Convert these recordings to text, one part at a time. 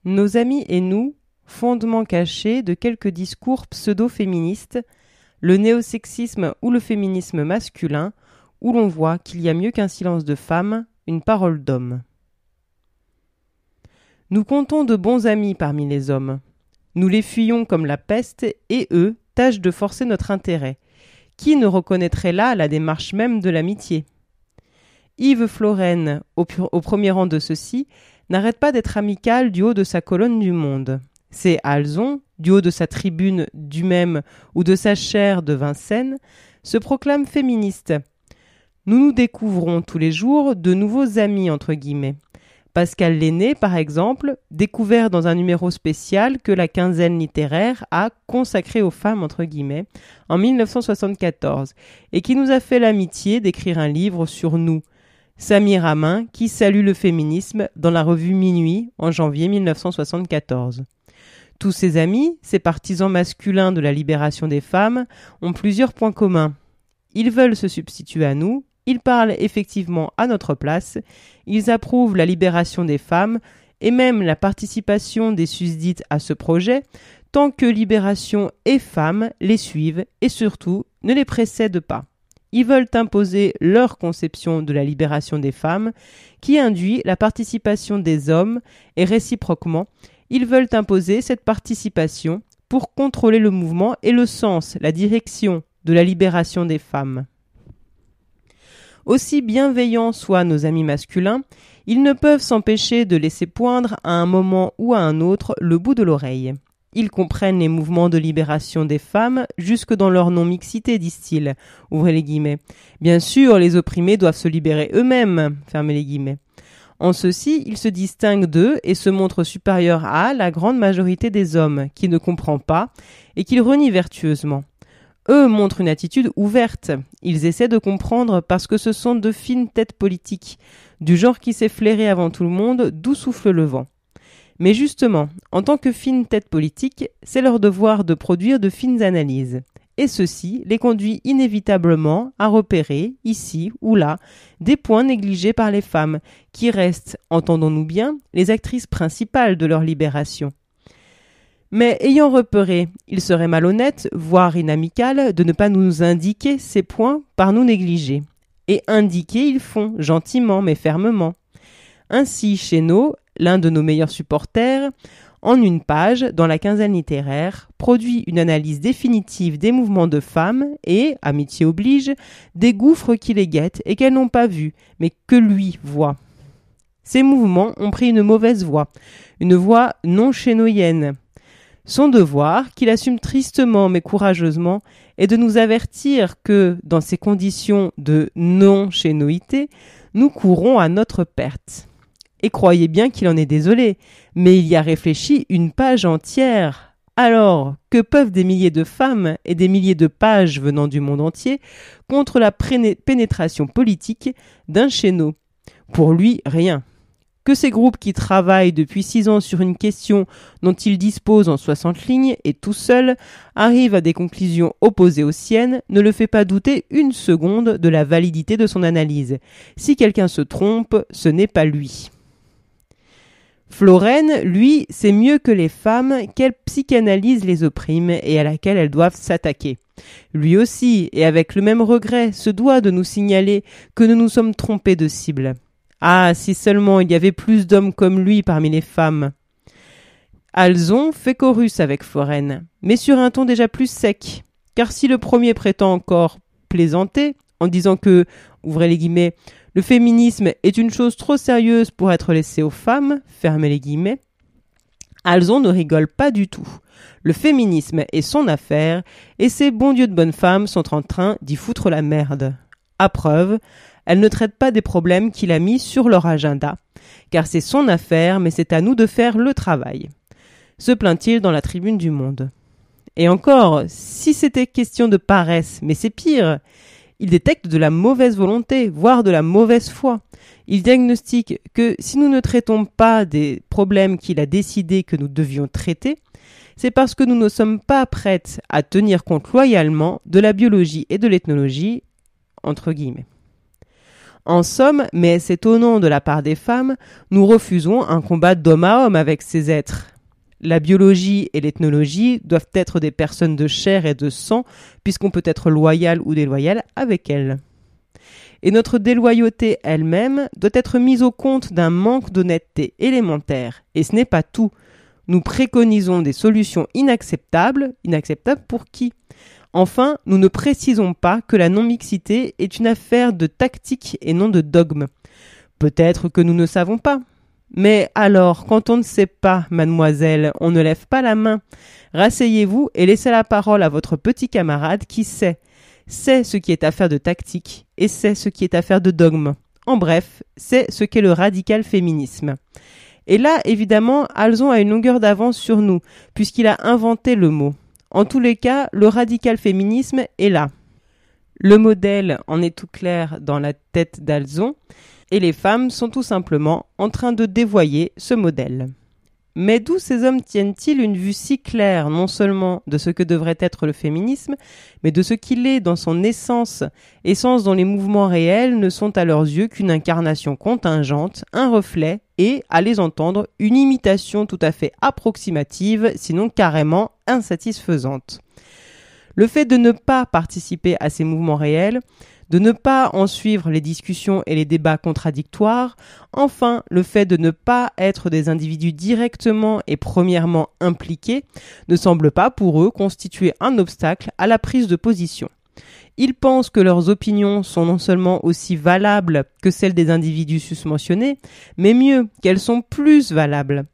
Nos amis et nous, fondement caché de quelques discours pseudo-féministes, le néosexisme ou le féminisme masculin, où l'on voit qu'il y a mieux qu'un silence de femme, une parole d'homme. Nous comptons de bons amis parmi les hommes. Nous les fuyons comme la peste et eux tâchent de forcer notre intérêt. Qui ne reconnaîtrait là la démarche même de l'amitié ? Yves Floren, au premier rang de ceux-ci, n'arrête pas d'être amical du haut de sa colonne du Monde. C'est Alzon, du haut de sa tribune du même ou de sa chaire de Vincennes, se proclame féministe. Nous nous découvrons tous les jours de nouveaux amis entre guillemets. Pascal Lenné, par exemple, découvert dans un numéro spécial que la quinzaine littéraire a consacré aux femmes, entre guillemets, en 1974, et qui nous a fait l'amitié d'écrire un livre sur nous. Samir Amin, qui salue le féminisme dans la revue Minuit en janvier 1974. Tous ses amis, ces partisans masculins de la libération des femmes, ont plusieurs points communs. Ils veulent se substituer à nous, ils parlent effectivement à notre place, ils approuvent la libération des femmes et même la participation des susdites à ce projet, tant que libération et femmes les suivent et surtout ne les précèdent pas. Ils veulent imposer leur conception de la libération des femmes, qui induit la participation des hommes, et réciproquement, ils veulent imposer cette participation pour contrôler le mouvement et le sens, la direction de la libération des femmes. Aussi bienveillants soient nos amis masculins, ils ne peuvent s'empêcher de laisser poindre à un moment ou à un autre le bout de l'oreille. Ils comprennent les mouvements de libération des femmes jusque dans leur non-mixité, disent-ils. Ouvrez les guillemets. Bien sûr, les opprimés doivent se libérer eux-mêmes. Fermez les guillemets. En ceci, ils se distinguent d'eux et se montrent supérieurs à la grande majorité des hommes, qui ne comprend pas et qu'ils renient vertueusement. Eux montrent une attitude ouverte. Ils essaient de comprendre parce que ce sont de fines têtes politiques, du genre qui s'est flairé avant tout le monde d'où souffle le vent. Mais justement, en tant que fines têtes politiques, c'est leur devoir de produire de fines analyses. Et ceci les conduit inévitablement à repérer, ici ou là, des points négligés par les femmes, qui restent, entendons-nous bien, les actrices principales de leur libération. Mais ayant repéré, il serait malhonnête, voire inamical, de ne pas nous indiquer ces points par nous négliger. Et indiquer ils font, gentiment mais fermement. Ainsi, Chénaud, l'un de nos meilleurs supporters, en une page, dans la quinzaine littéraire, produit une analyse définitive des mouvements de femmes et, amitié oblige, des gouffres qui les guettent et qu'elles n'ont pas vus, mais que lui voit. Ces mouvements ont pris une mauvaise voie, une voie non chénoïenne. Son devoir, qu'il assume tristement mais courageusement, est de nous avertir que, dans ces conditions de non-chénoïté, nous courons à notre perte. Et croyez bien qu'il en est désolé, mais il y a réfléchi une page entière. Alors, que peuvent des milliers de femmes et des milliers de pages venant du monde entier contre la pénétration politique d'un Chénaud ? Pour lui, rien. Que ces groupes qui travaillent depuis 6 ans sur une question dont ils disposent en 60 lignes et tout seuls arrivent à des conclusions opposées aux siennes ne le fait pas douter une seconde de la validité de son analyse. Si quelqu'un se trompe, ce n'est pas lui. Floren, lui, sait mieux que les femmes quelle psychanalyse les opprime et à laquelle elles doivent s'attaquer. Lui aussi, et avec le même regret, se doit de nous signaler que nous nous sommes trompés de cible. Ah, si seulement il y avait plus d'hommes comme lui parmi les femmes. Alzon fait chorus avec Floren, mais sur un ton déjà plus sec, car si le premier prétend encore plaisanter, en disant que, ouvrez les guillemets, le féminisme est une chose trop sérieuse pour être laissée aux femmes, fermez les guillemets, Alzon ne rigole pas du tout. Le féminisme est son affaire, et ces bons dieux de bonnes femmes sont en train d'y foutre la merde. À preuve, elle ne traite pas des problèmes qu'il a mis sur leur agenda, car c'est son affaire, mais c'est à nous de faire le travail. Se plaint-il dans la tribune du Monde. Et encore, si c'était question de paresse, mais c'est pire. Il détecte de la mauvaise volonté, voire de la mauvaise foi. Il diagnostique que si nous ne traitons pas des problèmes qu'il a décidé que nous devions traiter, c'est parce que nous ne sommes pas prêtes à tenir compte loyalement de la biologie et de l'ethnologie, entre guillemets. En somme, mais c'est étonnant de la part des femmes, nous refusons un combat d'homme à homme avec ces êtres. La biologie et l'ethnologie doivent être des personnes de chair et de sang, puisqu'on peut être loyal ou déloyal avec elles. Et notre déloyauté elle-même doit être mise au compte d'un manque d'honnêteté élémentaire. Et ce n'est pas tout. Nous préconisons des solutions inacceptables. Inacceptables pour qui ? Enfin, nous ne précisons pas que la non-mixité est une affaire de tactique et non de dogme. Peut-être que nous ne savons pas. Mais alors, quand on ne sait pas, mademoiselle, on ne lève pas la main. Rasseyez-vous et laissez la parole à votre petit camarade qui sait. C'est ce qui est affaire de tactique et c'est ce qui est affaire de dogme. En bref, c'est ce qu'est le radical féminisme. Et là, évidemment, Alzon a une longueur d'avance sur nous, puisqu'il a inventé le mot. En tous les cas, le radical féminisme est là. Le modèle en est tout clair dans la tête d'Alzon, et les femmes sont tout simplement en train de dévoyer ce modèle. Mais d'où ces hommes tiennent-ils une vue si claire, non seulement de ce que devrait être le féminisme, mais de ce qu'il est dans son essence dont les mouvements réels ne sont à leurs yeux qu'une incarnation contingente, un reflet, et, à les entendre, une imitation tout à fait approximative, sinon carrément insatisfaisante. Le fait de ne pas participer à ces mouvements réels, de ne pas en suivre les discussions et les débats contradictoires, enfin le fait de ne pas être des individus directement et premièrement impliqués, ne semble pas pour eux constituer un obstacle à la prise de position. Ils pensent que leurs opinions sont non seulement aussi valables que celles des individus susmentionnés, mais mieux, qu'elles sont plus valables.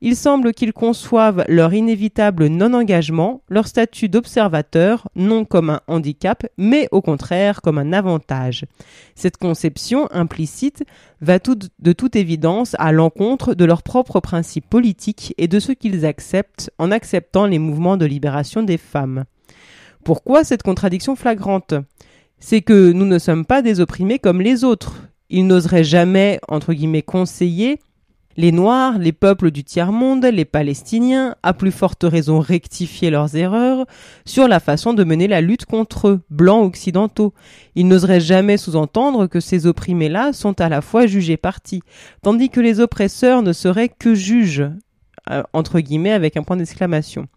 Il semble qu'ils conçoivent leur inévitable non-engagement, leur statut d'observateur, non comme un handicap, mais au contraire comme un avantage. Cette conception implicite va de toute évidence à l'encontre de leurs propres principes politiques et de ce qu'ils acceptent en acceptant les mouvements de libération des femmes. Pourquoi cette contradiction flagrante ? C'est que nous ne sommes pas des opprimés comme les autres. Ils n'oseraient jamais, entre guillemets, conseiller les Noirs, les peuples du tiers-monde, les Palestiniens, à plus forte raison rectifier leurs erreurs sur la façon de mener la lutte contre eux, blancs occidentaux. Ils n'oseraient jamais sous-entendre que ces opprimés-là sont à la fois jugés partis, tandis que les oppresseurs ne seraient que juges, entre guillemets avec un point d'exclamation.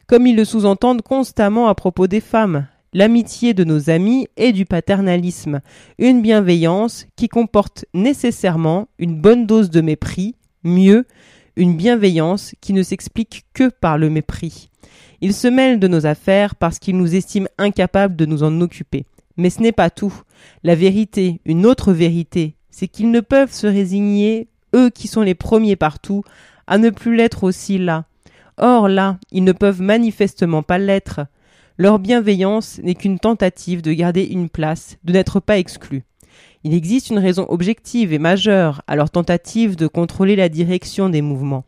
Comme ils le sous-entendent constamment à propos des femmes. L'amitié de nos amis est du paternalisme, une bienveillance qui comporte nécessairement une bonne dose de mépris, mieux, une bienveillance qui ne s'explique que par le mépris. Ils se mêlent de nos affaires parce qu'ils nous estiment incapables de nous en occuper. Mais ce n'est pas tout. La vérité, une autre vérité, c'est qu'ils ne peuvent se résigner, eux qui sont les premiers partout, à ne plus l'être aussi là. Or là, ils ne peuvent manifestement pas l'être. Leur bienveillance n'est qu'une tentative de garder une place, de n'être pas exclus. Il existe une raison objective et majeure à leur tentative de contrôler la direction des mouvements,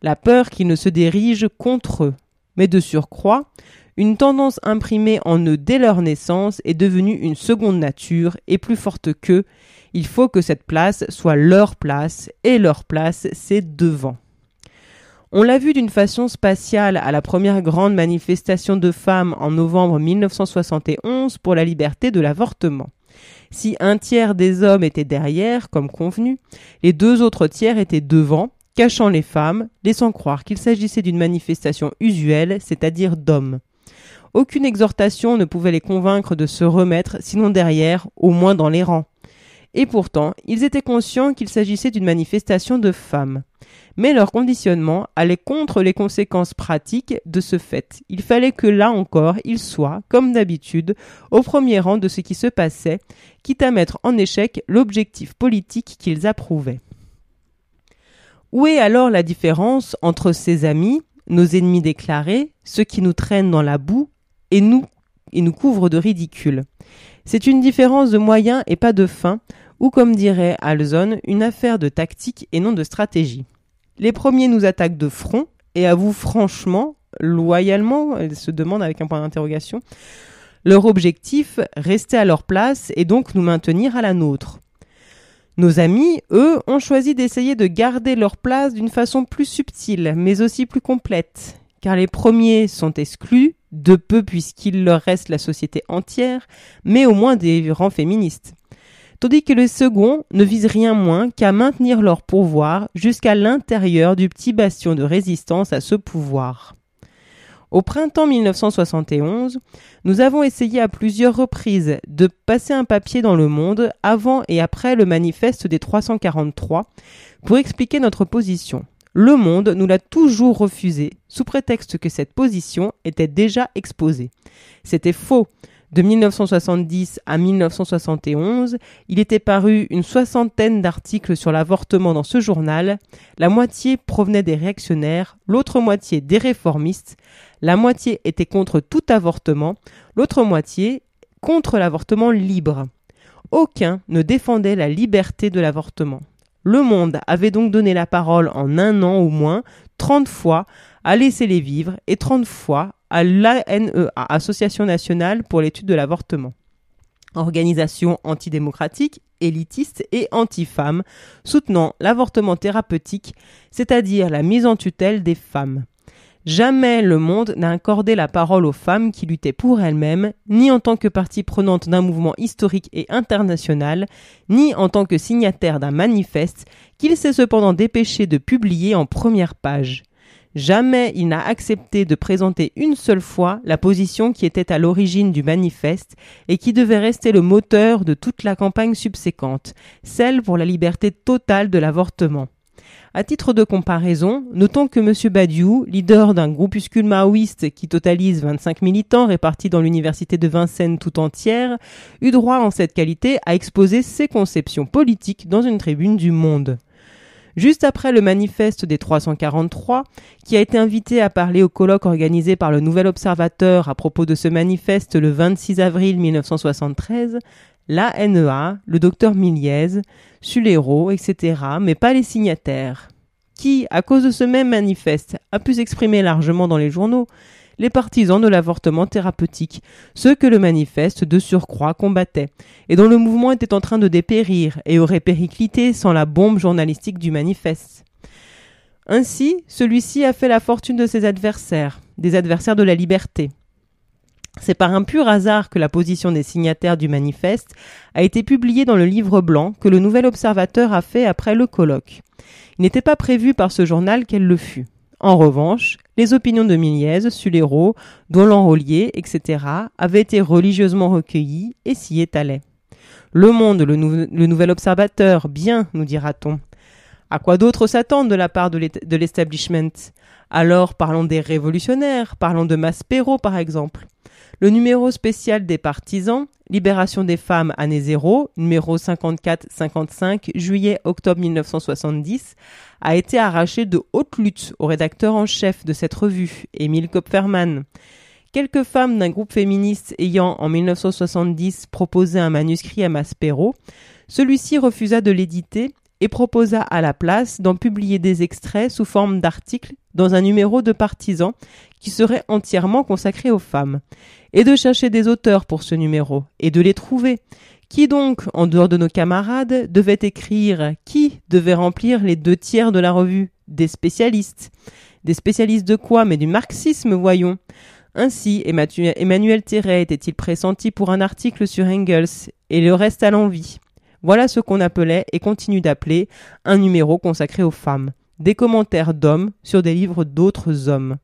la peur qu'ils ne se dirigent contre eux. Mais de surcroît, une tendance imprimée en eux dès leur naissance est devenue une seconde nature et plus forte qu'eux. Il faut que cette place soit leur place, et leur place, c'est devant. On l'a vu d'une façon spatiale à la première grande manifestation de femmes en novembre 1971 pour la liberté de l'avortement. Si un tiers des hommes étaient derrière, comme convenu, les deux autres tiers étaient devant, cachant les femmes, laissant croire qu'il s'agissait d'une manifestation usuelle, c'est-à-dire d'hommes. Aucune exhortation ne pouvait les convaincre de se remettre, sinon derrière, au moins dans les rangs. Et pourtant, ils étaient conscients qu'il s'agissait d'une manifestation de femmes. Mais leur conditionnement allait contre les conséquences pratiques de ce fait. Il fallait que là encore, ils soient, comme d'habitude, au premier rang de ce qui se passait, quitte à mettre en échec l'objectif politique qu'ils approuvaient. Où est alors la différence entre ces amis, nos ennemis déclarés, ceux qui nous traînent dans la boue, et nous couvrent de ridicule ? C'est une différence de moyens et pas de fin, ou comme dirait Alzon, une affaire de tactique et non de stratégie. Les premiers nous attaquent de front et avouent franchement, loyalement, elle se demande avec un point d'interrogation, leur objectif, rester à leur place et donc nous maintenir à la nôtre. Nos amis, eux, ont choisi d'essayer de garder leur place d'une façon plus subtile, mais aussi plus complète, car les premiers sont exclus, de peu puisqu'il leur reste la société entière, mais au moins des rangs féministes. tandis que les seconds ne visent rien moins qu'à maintenir leur pouvoir jusqu'à l'intérieur du petit bastion de résistance à ce pouvoir. Au printemps 1971, nous avons essayé à plusieurs reprises de passer un papier dans Le Monde avant et après le manifeste des 343 pour expliquer notre position. Le Monde nous l'a toujours refusé, sous prétexte que cette position était déjà exposée. C'était faux. De 1970 à 1971, il était paru une 60aine d'articles sur l'avortement dans ce journal. La moitié provenait des réactionnaires, l'autre moitié des réformistes. La moitié était contre tout avortement, l'autre moitié contre l'avortement libre. Aucun ne défendait la liberté de l'avortement. Le Monde avait donc donné la parole en un an au moins 30 fois à Laissez-les vivre et 30 fois à l'ANEA, Association nationale pour l'étude de l'avortement. Organisation antidémocratique, élitiste et anti-femmes, soutenant l'avortement thérapeutique, c'est-à-dire la mise en tutelle des femmes. Jamais Le Monde n'a accordé la parole aux femmes qui luttaient pour elles-mêmes, ni en tant que partie prenante d'un mouvement historique et international, ni en tant que signataire d'un manifeste qu'il s'est cependant dépêché de publier en première page. Jamais il n'a accepté de présenter une seule fois la position qui était à l'origine du manifeste et qui devait rester le moteur de toute la campagne subséquente, celle pour la liberté totale de l'avortement. À titre de comparaison, notons que M. Badiou, leader d'un groupuscule maoïste qui totalise 25 militants répartis dans l'université de Vincennes tout entière, eut droit en cette qualité à exposer ses conceptions politiques dans une tribune du Monde. Juste après le manifeste des 343, qui a été invité à parler au colloque organisé par le Nouvel Observateur à propos de ce manifeste le 26 avril 1973, l'ANEA, le docteur Miliez, Suleiro, etc., mais pas les signataires. Qui, à cause de ce même manifeste, a pu s'exprimer largement dans les journaux? Les partisans de l'avortement thérapeutique, ceux que le manifeste de surcroît combattait, et dont le mouvement était en train de dépérir et aurait périclité sans la bombe journalistique du manifeste. Ainsi, celui-ci a fait la fortune de ses adversaires, des adversaires de la liberté. C'est par un pur hasard que la position des signataires du manifeste a été publiée dans le livre blanc que le Nouvel Observateur a fait après le colloque. Il n'était pas prévu par ce journal qu'elle le fût. En revanche, les opinions de Miliez, Suleiro, Dolan-Rollier, etc. avaient été religieusement recueillies et s'y étalaient. Le Monde, le Nouvel Observateur, bien, nous dira-t-on. À quoi d'autre s'attendre de la part de l'establishment? Alors parlons des révolutionnaires, parlons de Maspero par exemple. Le numéro spécial des partisans, Libération des femmes, année 0, numéro 54-55, juillet-octobre 1970, a été arraché de haute lutte au rédacteur en chef de cette revue, Émile Kopferman. Quelques femmes d'un groupe féministe ayant, en 1970, proposé un manuscrit à Maspero, celui-ci refusa de l'éditer et proposa à la place d'en publier des extraits sous forme d'articles dans un numéro de Partisans qui serait entièrement consacré aux femmes, et de chercher des auteurs pour ce numéro, et de les trouver. Qui donc, en dehors de nos camarades, devait écrire? Qui devait remplir les 2/3 de la revue? Des spécialistes. Des spécialistes de quoi? Mais du marxisme, voyons. Ainsi, Emmanuel Terray était-il pressenti pour un article sur Engels, et le reste à l'envie. Voilà ce qu'on appelait, et continue d'appeler, un numéro consacré aux femmes. Des commentaires d'hommes sur des livres d'autres hommes.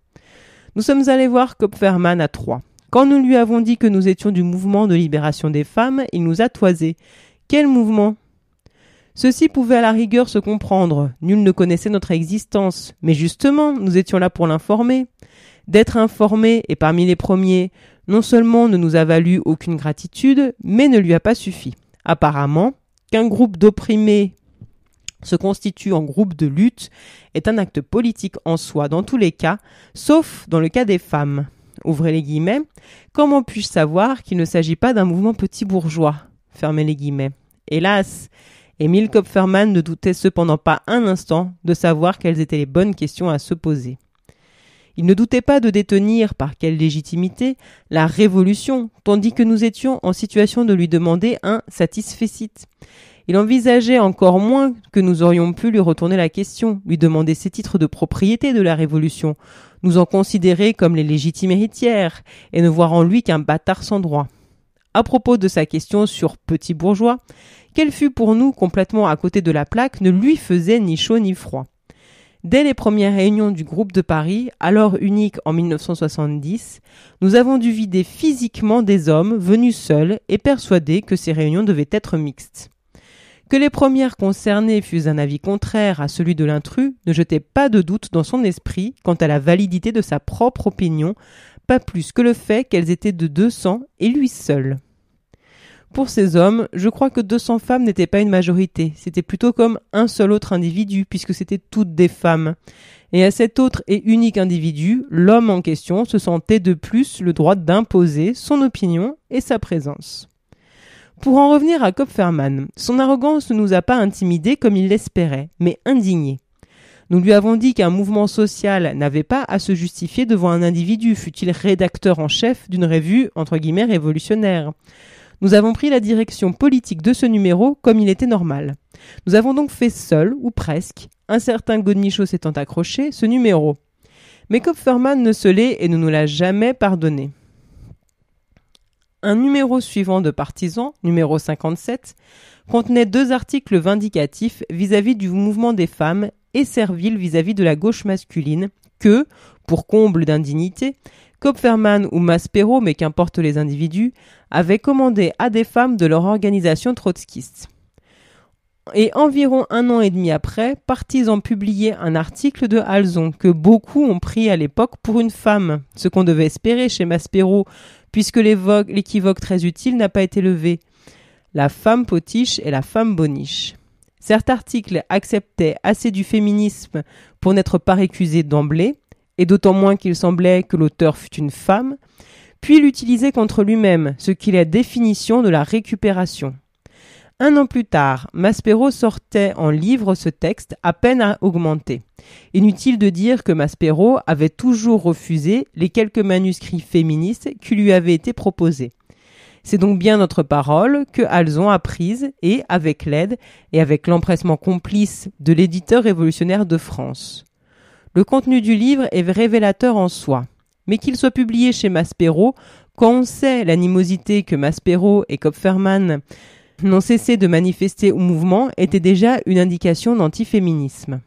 Nous sommes allés voir Kopferman à Troyes. Quand nous lui avons dit que nous étions du mouvement de libération des femmes, il nous a toisé. Quel mouvement? Ceci pouvait à la rigueur se comprendre. Nul ne connaissait notre existence. Mais justement, nous étions là pour l'informer. D'être informé, et parmi les premiers, non seulement ne nous a valu aucune gratitude, mais ne lui a pas suffi. Apparemment, qu'un groupe d'opprimés se constitue en groupe de lutte est un acte politique en soi dans tous les cas, sauf dans le cas des femmes. Ouvrez les guillemets. Comment puis-je savoir qu'il ne s'agit pas d'un mouvement petit bourgeois? Fermez les guillemets. Hélas, Émile Kopferman ne doutait cependant pas un instant de savoir quelles étaient les bonnes questions à se poser. Il ne doutait pas de détenir, par quelle légitimité, la révolution, tandis que nous étions en situation de lui demander un satisfecit. Il envisageait encore moins que nous aurions pu lui retourner la question, lui demander ses titres de propriété de la Révolution, nous en considérer comme les légitimes héritières, et ne voir en lui qu'un bâtard sans droit. À propos de sa question sur petit bourgeois, qu'elle fût pour nous complètement à côté de la plaque ne lui faisait ni chaud ni froid. Dès les premières réunions du groupe de Paris, alors unique en 1970, nous avons dû vider physiquement des hommes venus seuls et persuadés que ces réunions devaient être mixtes. Que les premières concernées fussent d'un avis contraire à celui de l'intrus ne jetait pas de doute dans son esprit quant à la validité de sa propre opinion, pas plus que le fait qu'elles étaient de 200 et lui seul. Pour ces hommes, je crois que 200 femmes n'étaient pas une majorité, c'était plutôt comme un seul autre individu, puisque c'étaient toutes des femmes. Et à cet autre et unique individu, l'homme en question se sentait de plus le droit d'imposer son opinion et sa présence. Pour en revenir à Kopferman, son arrogance ne nous a pas intimidés comme il l'espérait, mais indignés. Nous lui avons dit qu'un mouvement social n'avait pas à se justifier devant un individu, fût-il rédacteur en chef d'une revue entre guillemets révolutionnaire. Nous avons pris la direction politique de ce numéro comme il était normal. Nous avons donc fait seul, ou presque, un certain Godemichaud s'étant accroché, ce numéro. Mais Kopferman ne se l'est et ne nous l'a jamais pardonné. Un numéro suivant de Partisan, numéro 57, contenait 2 articles vindicatifs vis-à-vis du mouvement des femmes et serviles vis-à-vis de la gauche masculine que, pour comble d'indignité, Kopferman ou Maspero, mais qu'importent les individus, avaient commandé à des femmes de leur organisation trotskiste. Et environ 1 an et demi après, Partisan publiait un article de Alzon que beaucoup ont pris à l'époque pour une femme, ce qu'on devait espérer chez Maspero, puisque l'équivoque très utile n'a pas été levé. La femme potiche et la femme boniche. Cet article acceptait assez du féminisme pour n'être pas récusé d'emblée, et d'autant moins qu'il semblait que l'auteur fût une femme, puis l'utilisait contre lui-même, ce qui est la définition de la récupération. 1 an plus tard, Maspero sortait en livre ce texte à peine à augmenter. Inutile de dire que Maspero avait toujours refusé les quelques manuscrits féministes qui lui avaient été proposés. C'est donc bien notre parole que Alzon a prise et, avec l'aide et avec l'empressement complice de l'éditeur révolutionnaire de France. Le contenu du livre est révélateur en soi, mais qu'il soit publié chez Maspero, quand on sait l'animosité que Maspero et Kopferman n'ont cessé de manifester au mouvement, était déjà une indication d'antiféminisme.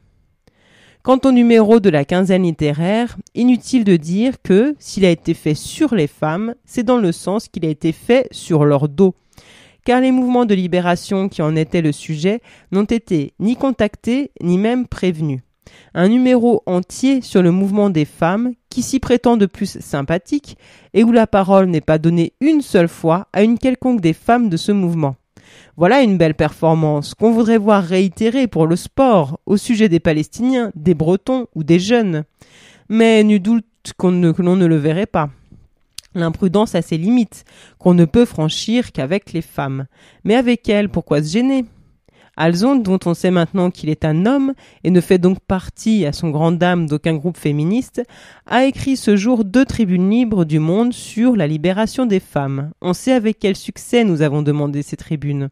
Quant au numéro de la quinzaine littéraire, inutile de dire que, s'il a été fait sur les femmes, c'est dans le sens qu'il a été fait sur leur dos. Car les mouvements de libération qui en étaient le sujet n'ont été ni contactés, ni même prévenus. Un numéro entier sur le mouvement des femmes, qui s'y prétend de plus sympathique, et où la parole n'est pas donnée une seule fois à une quelconque des femmes de ce mouvement. Voilà une belle performance qu'on voudrait voir réitérée pour le sport, au sujet des Palestiniens, des Bretons ou des jeunes. Mais nul doute que l'on ne le verrait pas. L'imprudence a ses limites, qu'on ne peut franchir qu'avec les femmes. Mais avec elles, pourquoi se gêner ? Alzon, dont on sait maintenant qu'il est un homme, et ne fait donc partie, à son grand dam, d'aucun groupe féministe, a écrit ce jour 2 tribunes libres du Monde sur la libération des femmes. On sait avec quel succès nous avons demandé ces tribunes.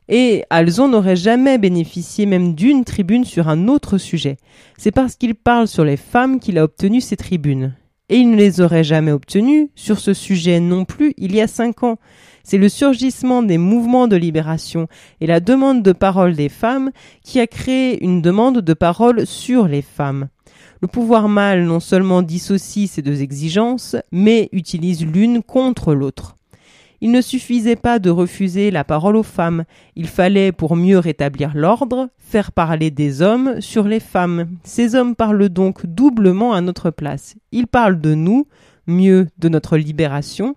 Et Alzon n'aurait jamais bénéficié même d'une tribune sur un autre sujet. C'est parce qu'il parle sur les femmes qu'il a obtenu ces tribunes. Et il ne les aurait jamais obtenues sur ce sujet non plus il y a 5 ans. C'est le surgissement des mouvements de libération et la demande de parole des femmes qui a créé une demande de parole sur les femmes. Le pouvoir mâle non seulement dissocie ces 2 exigences, mais utilise l'une contre l'autre. Il ne suffisait pas de refuser la parole aux femmes, il fallait, pour mieux rétablir l'ordre, faire parler des hommes sur les femmes. Ces hommes parlent donc doublement à notre place. Ils parlent de nous, mieux de notre libération,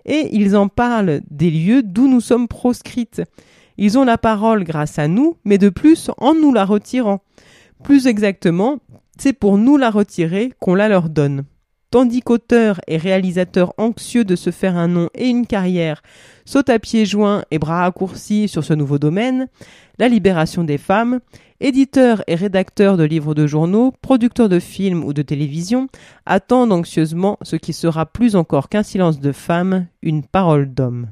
et ils en parlent des lieux d'où nous sommes proscrites. Ils ont la parole grâce à nous, mais de plus en nous la retirant. Plus exactement, c'est pour nous la retirer qu'on la leur donne. Tandis qu'auteurs et réalisateurs anxieux de se faire un nom et une carrière sautent à pieds joints et bras raccourcis sur ce nouveau domaine, la libération des femmes, éditeurs et rédacteurs de livres de journaux, producteurs de films ou de télévision, attendent anxieusement ce qui sera plus encore qu'un silence de femme, une parole d'homme.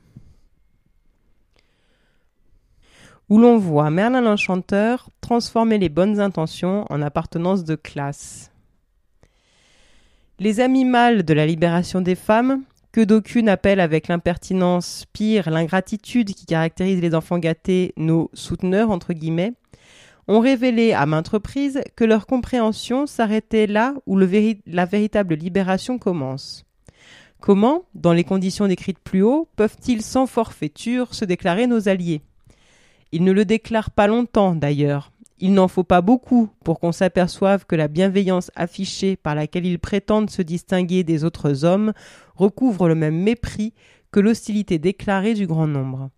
Où l'on voit Merlin l'Enchanteur transformer les bonnes intentions en appartenance de classe. Les amis mâles de la libération des femmes, que d'aucunes appellent avec l'impertinence pire l'ingratitude qui caractérise les enfants gâtés, nos souteneurs entre guillemets, ont révélé à maintes reprises que leur compréhension s'arrêtait là où la véritable libération commence. Comment, dans les conditions décrites plus haut, peuvent-ils sans forfaiture se déclarer nos alliés ? Ils ne le déclarent pas longtemps d'ailleurs. Il n'en faut pas beaucoup pour qu'on s'aperçoive que la bienveillance affichée par laquelle ils prétendent se distinguer des autres hommes recouvre le même mépris que l'hostilité déclarée du grand nombre.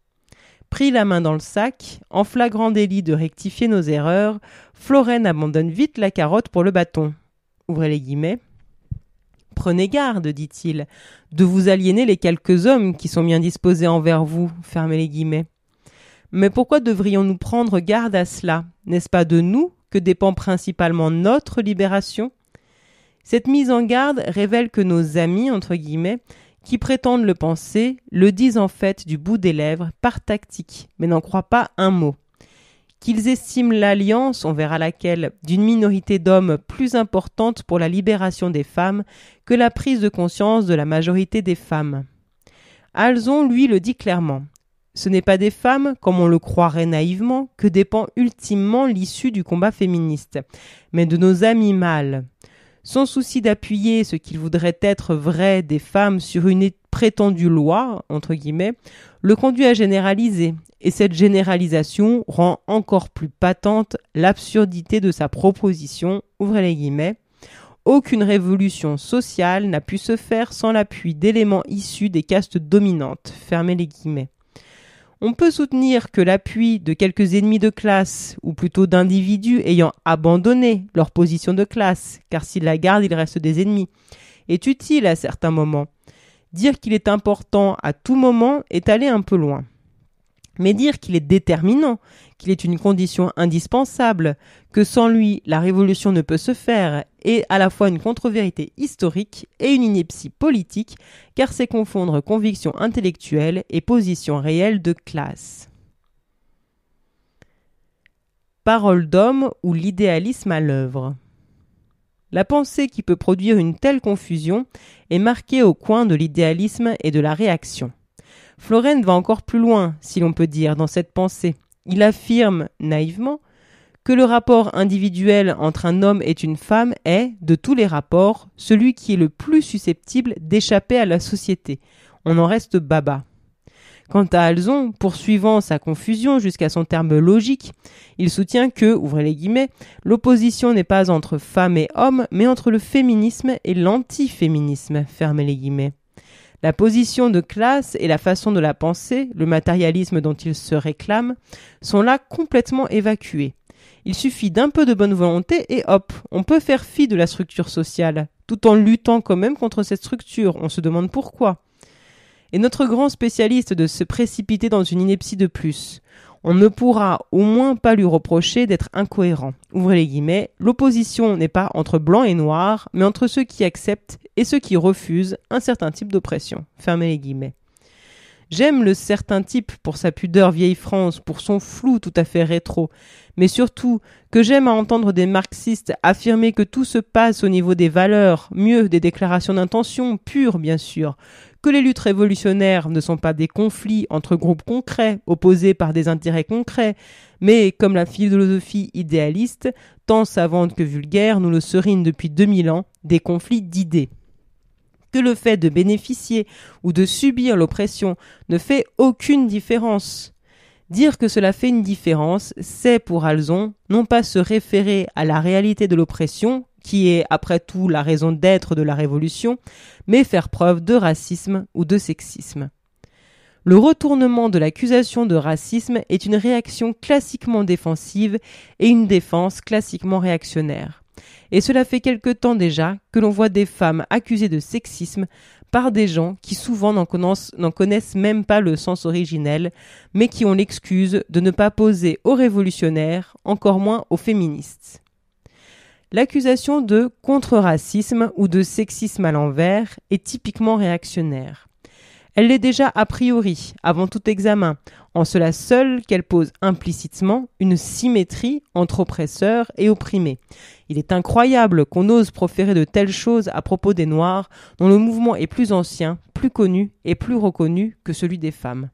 Pris la main dans le sac, en flagrant délit de rectifier nos erreurs, Florène abandonne vite la carotte pour le bâton. Ouvrez les guillemets. Prenez garde, dit-il, de vous aliéner les quelques hommes qui sont bien disposés envers vous, fermez les guillemets. Mais pourquoi devrions-nous prendre garde à cela ? N'est-ce pas de nous que dépend principalement notre libération ? Cette mise en garde révèle que nos amis, entre guillemets, qui prétendent le penser, le disent en fait du bout des lèvres par tactique, mais n'en croient pas un mot. Qu'ils estiment l'alliance, on verra laquelle, d'une minorité d'hommes plus importante pour la libération des femmes que la prise de conscience de la majorité des femmes. Alzon, lui, le dit clairement. Ce n'est pas des femmes, comme on le croirait naïvement, que dépend ultimement l'issue du combat féministe, mais de nos amis mâles. Sans souci d'appuyer ce qu'il voudrait être vrai des femmes sur une prétendue loi, entre guillemets, le conduit à généraliser, et cette généralisation rend encore plus patente l'absurdité de sa proposition, ouvrez les guillemets. Aucune révolution sociale n'a pu se faire sans l'appui d'éléments issus des castes dominantes, fermez les guillemets. On peut soutenir que l'appui de quelques ennemis de classe, ou plutôt d'individus ayant abandonné leur position de classe, car s'ils la gardent, il reste des ennemis, est utile à certains moments. Dire qu'il est important à tout moment est aller un peu loin. Mais dire qu'il est déterminant, qu'il est une condition indispensable, que sans lui la révolution ne peut se faire, est à la fois une contre-vérité historique et une ineptie politique, car c'est confondre conviction intellectuelle et position réelle de classe. Parole d'homme ou l'idéalisme à l'œuvre. La pensée qui peut produire une telle confusion est marquée au coin de l'idéalisme et de la réaction. Florène va encore plus loin, si l'on peut dire, dans cette pensée. Il affirme, naïvement, que le rapport individuel entre un homme et une femme est, de tous les rapports, celui qui est le plus susceptible d'échapper à la société. On en reste baba. Quant à Alzon, poursuivant sa confusion jusqu'à son terme logique, il soutient que, ouvrez les guillemets, l'opposition n'est pas entre femmes et hommes, mais entre le féminisme et l'antiféminisme, fermez les guillemets. La position de classe et la façon de la penser, le matérialisme dont il se réclame, sont là complètement évacués. Il suffit d'un peu de bonne volonté et hop, on peut faire fi de la structure sociale, tout en luttant quand même contre cette structure. On se demande pourquoi. Et notre grand spécialiste de se précipiter dans une ineptie de plus. On ne pourra au moins pas lui reprocher d'être incohérent. Ouvrez les guillemets, l'opposition n'est pas entre blanc et noir, mais entre ceux qui acceptent et ceux qui refusent un certain type d'oppression. Fermez les guillemets. J'aime le certain type pour sa pudeur vieille France, pour son flou tout à fait rétro, mais surtout que j'aime à entendre des marxistes affirmer que tout se passe au niveau des valeurs, mieux des déclarations d'intention, pures bien sûr, que les luttes révolutionnaires ne sont pas des conflits entre groupes concrets, opposés par des intérêts concrets, mais, comme la philosophie idéaliste, tant savante que vulgaire, nous le serine depuis 2000 ans, des conflits d'idées. Que le fait de bénéficier ou de subir l'oppression ne fait aucune différence. Dire que cela fait une différence, c'est pour Alzon non pas se référer à la réalité de l'oppression, qui est après tout la raison d'être de la révolution, mais faire preuve de racisme ou de sexisme. Le retournement de l'accusation de racisme est une réaction classiquement défensive et une défense classiquement réactionnaire. Et cela fait quelque temps déjà que l'on voit des femmes accusées de sexisme par des gens qui souvent n'en connaissent même pas le sens originel, mais qui ont l'excuse de ne pas poser aux révolutionnaires, encore moins aux féministes. L'accusation de contre-racisme ou de sexisme à l'envers est typiquement réactionnaire. Elle l'est déjà a priori, avant tout examen, en cela seule qu'elle pose implicitement une symétrie entre oppresseurs et opprimés. Il est incroyable qu'on ose proférer de telles choses à propos des Noirs, dont le mouvement est plus ancien, plus connu et plus reconnu que celui des femmes.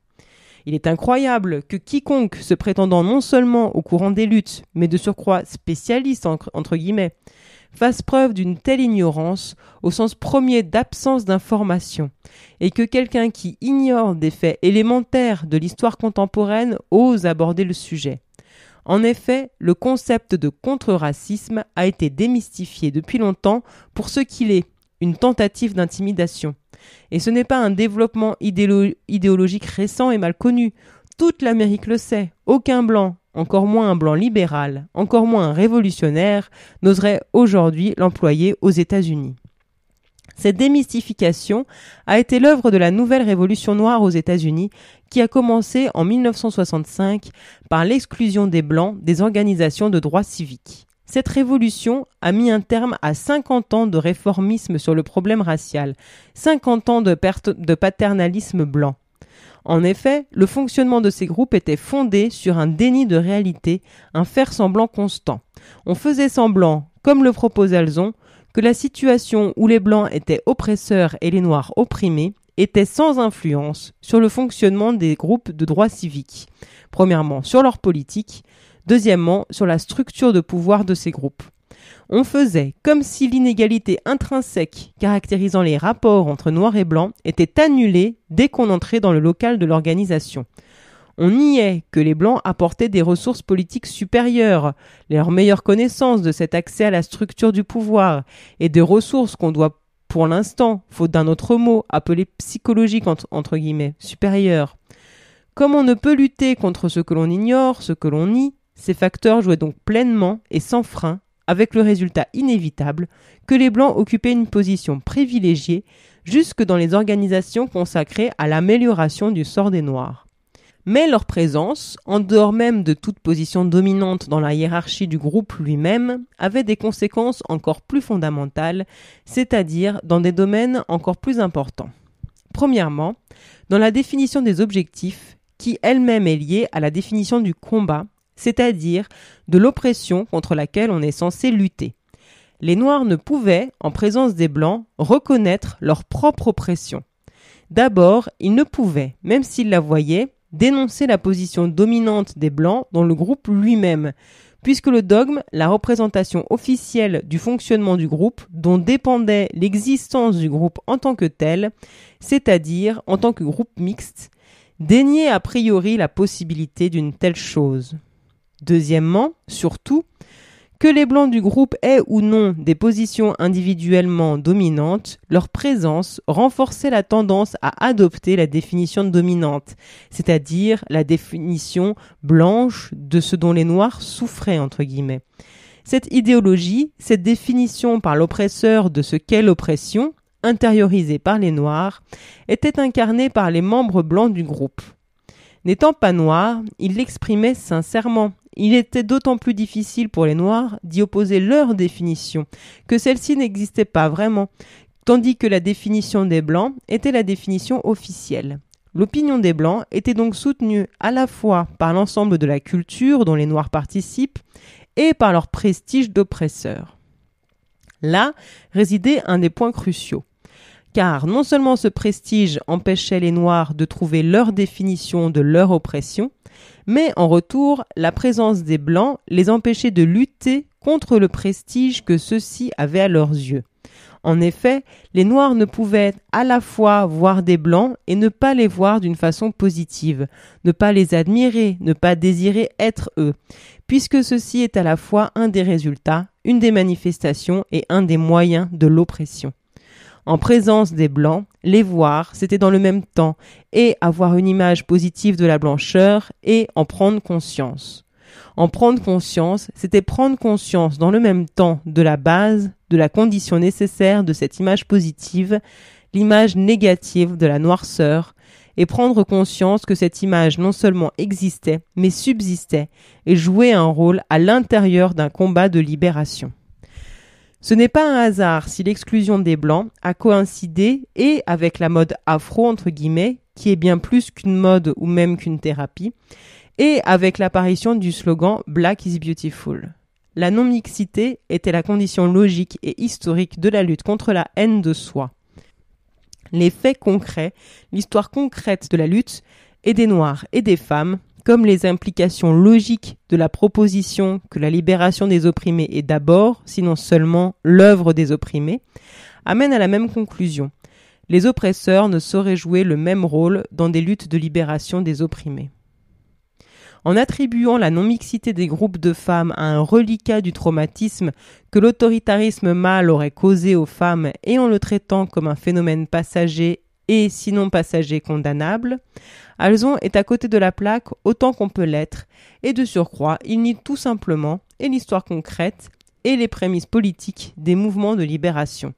Il est incroyable que quiconque se prétendant non seulement au courant des luttes, mais de surcroît spécialiste entre guillemets, fasse preuve d'une telle ignorance au sens premier d'absence d'information, et que quelqu'un qui ignore des faits élémentaires de l'histoire contemporaine ose aborder le sujet. En effet, le concept de contre-racisme a été démystifié depuis longtemps pour ce qu'il est, une tentative d'intimidation. Et ce n'est pas un développement idéologique récent et mal connu. Toute l'Amérique le sait. Aucun blanc, encore moins un blanc libéral, encore moins un révolutionnaire, n'oserait aujourd'hui l'employer aux États-Unis. Cette démystification a été l'œuvre de la nouvelle révolution noire aux États-Unis qui a commencé en 1965 par l'exclusion des Blancs des organisations de droits civiques. Cette révolution a mis un terme à 50 ans de réformisme sur le problème racial, 50 ans de perte de paternalisme blanc. En effet, le fonctionnement de ces groupes était fondé sur un déni de réalité, un faire-semblant constant. On faisait semblant, comme le propose Alzon, que la situation où les Blancs étaient oppresseurs et les Noirs opprimés était sans influence sur le fonctionnement des groupes de droits civiques. Premièrement, sur leur politique, deuxièmement, sur la structure de pouvoir de ces groupes. On faisait comme si l'inégalité intrinsèque caractérisant les rapports entre Noirs et Blancs était annulée dès qu'on entrait dans le local de l'organisation. On niait que les Blancs apportaient des ressources politiques supérieures, leur meilleure connaissance de cet accès à la structure du pouvoir, et des ressources qu'on doit, pour l'instant, faute d'un autre mot, appeler psychologiques entre guillemets, supérieures. Comme on ne peut lutter contre ce que l'on ignore, ce que l'on nie, ces facteurs jouaient donc pleinement et sans frein, avec le résultat inévitable que les Blancs occupaient une position privilégiée jusque dans les organisations consacrées à l'amélioration du sort des Noirs. Mais leur présence, en dehors même de toute position dominante dans la hiérarchie du groupe lui-même, avait des conséquences encore plus fondamentales, c'est-à-dire dans des domaines encore plus importants. Premièrement, dans la définition des objectifs, qui elle-même est liée à la définition du combat, c'est-à-dire de l'oppression contre laquelle on est censé lutter. Les Noirs ne pouvaient, en présence des Blancs, reconnaître leur propre oppression. D'abord, ils ne pouvaient, même s'ils la voyaient, dénoncer la position dominante des Blancs dans le groupe lui-même, puisque le dogme, la représentation officielle du fonctionnement du groupe, dont dépendait l'existence du groupe en tant que tel, c'est-à-dire en tant que groupe mixte, déniait a priori la possibilité d'une telle chose. Deuxièmement, surtout, que les Blancs du groupe aient ou non des positions individuellement dominantes, leur présence renforçait la tendance à adopter la définition dominante, c'est-à-dire la définition blanche de ce dont les Noirs souffraient, entre guillemets. Cette idéologie, cette définition par l'oppresseur de ce qu'est l'oppression, intériorisée par les Noirs, était incarnée par les membres blancs du groupe. N'étant pas noirs, ils l'exprimaient sincèrement. Il était d'autant plus difficile pour les Noirs d'y opposer leur définition, que celle-ci n'existait pas vraiment, tandis que la définition des Blancs était la définition officielle. L'opinion des Blancs était donc soutenue à la fois par l'ensemble de la culture dont les Noirs participent et par leur prestige d'oppresseurs. Là résidait un des points cruciaux. Car non seulement ce prestige empêchait les Noirs de trouver leur définition de leur oppression, mais en retour, la présence des Blancs les empêchait de lutter contre le prestige que ceux-ci avaient à leurs yeux. En effet, les Noirs ne pouvaient à la fois voir des Blancs et ne pas les voir d'une façon positive, ne pas les admirer, ne pas désirer être eux, puisque ceci est à la fois un des résultats, une des manifestations et un des moyens de l'oppression. En présence des Blancs, les voir, c'était dans le même temps, et avoir une image positive de la blancheur, et en prendre conscience. En prendre conscience, c'était prendre conscience dans le même temps de la base, de la condition nécessaire de cette image positive, l'image négative de la noirceur, et prendre conscience que cette image non seulement existait, mais subsistait, et jouait un rôle à l'intérieur d'un combat de libération. Ce n'est pas un hasard si l'exclusion des Blancs a coïncidé et avec la mode afro, entre guillemets, qui est bien plus qu'une mode ou même qu'une thérapie, et avec l'apparition du slogan « Black is beautiful ». La non-mixité était la condition logique et historique de la lutte contre la haine de soi. les faits concrets, l'histoire concrète de la lutte, et des Noirs et des femmes, comme les implications logiques de la proposition que la libération des opprimés est d'abord, sinon seulement, l'œuvre des opprimés, amènent à la même conclusion. Les oppresseurs ne sauraient jouer le même rôle dans des luttes de libération des opprimés. En attribuant la non-mixité des groupes de femmes à un reliquat du traumatisme que l'autoritarisme mâle aurait causé aux femmes et en le traitant comme un phénomène passager et, sinon passager, condamnable, Alzon est à côté de la plaque autant qu'on peut l'être, et de surcroît, il nie tout simplement et l'histoire concrète et les prémices politiques des mouvements de libération.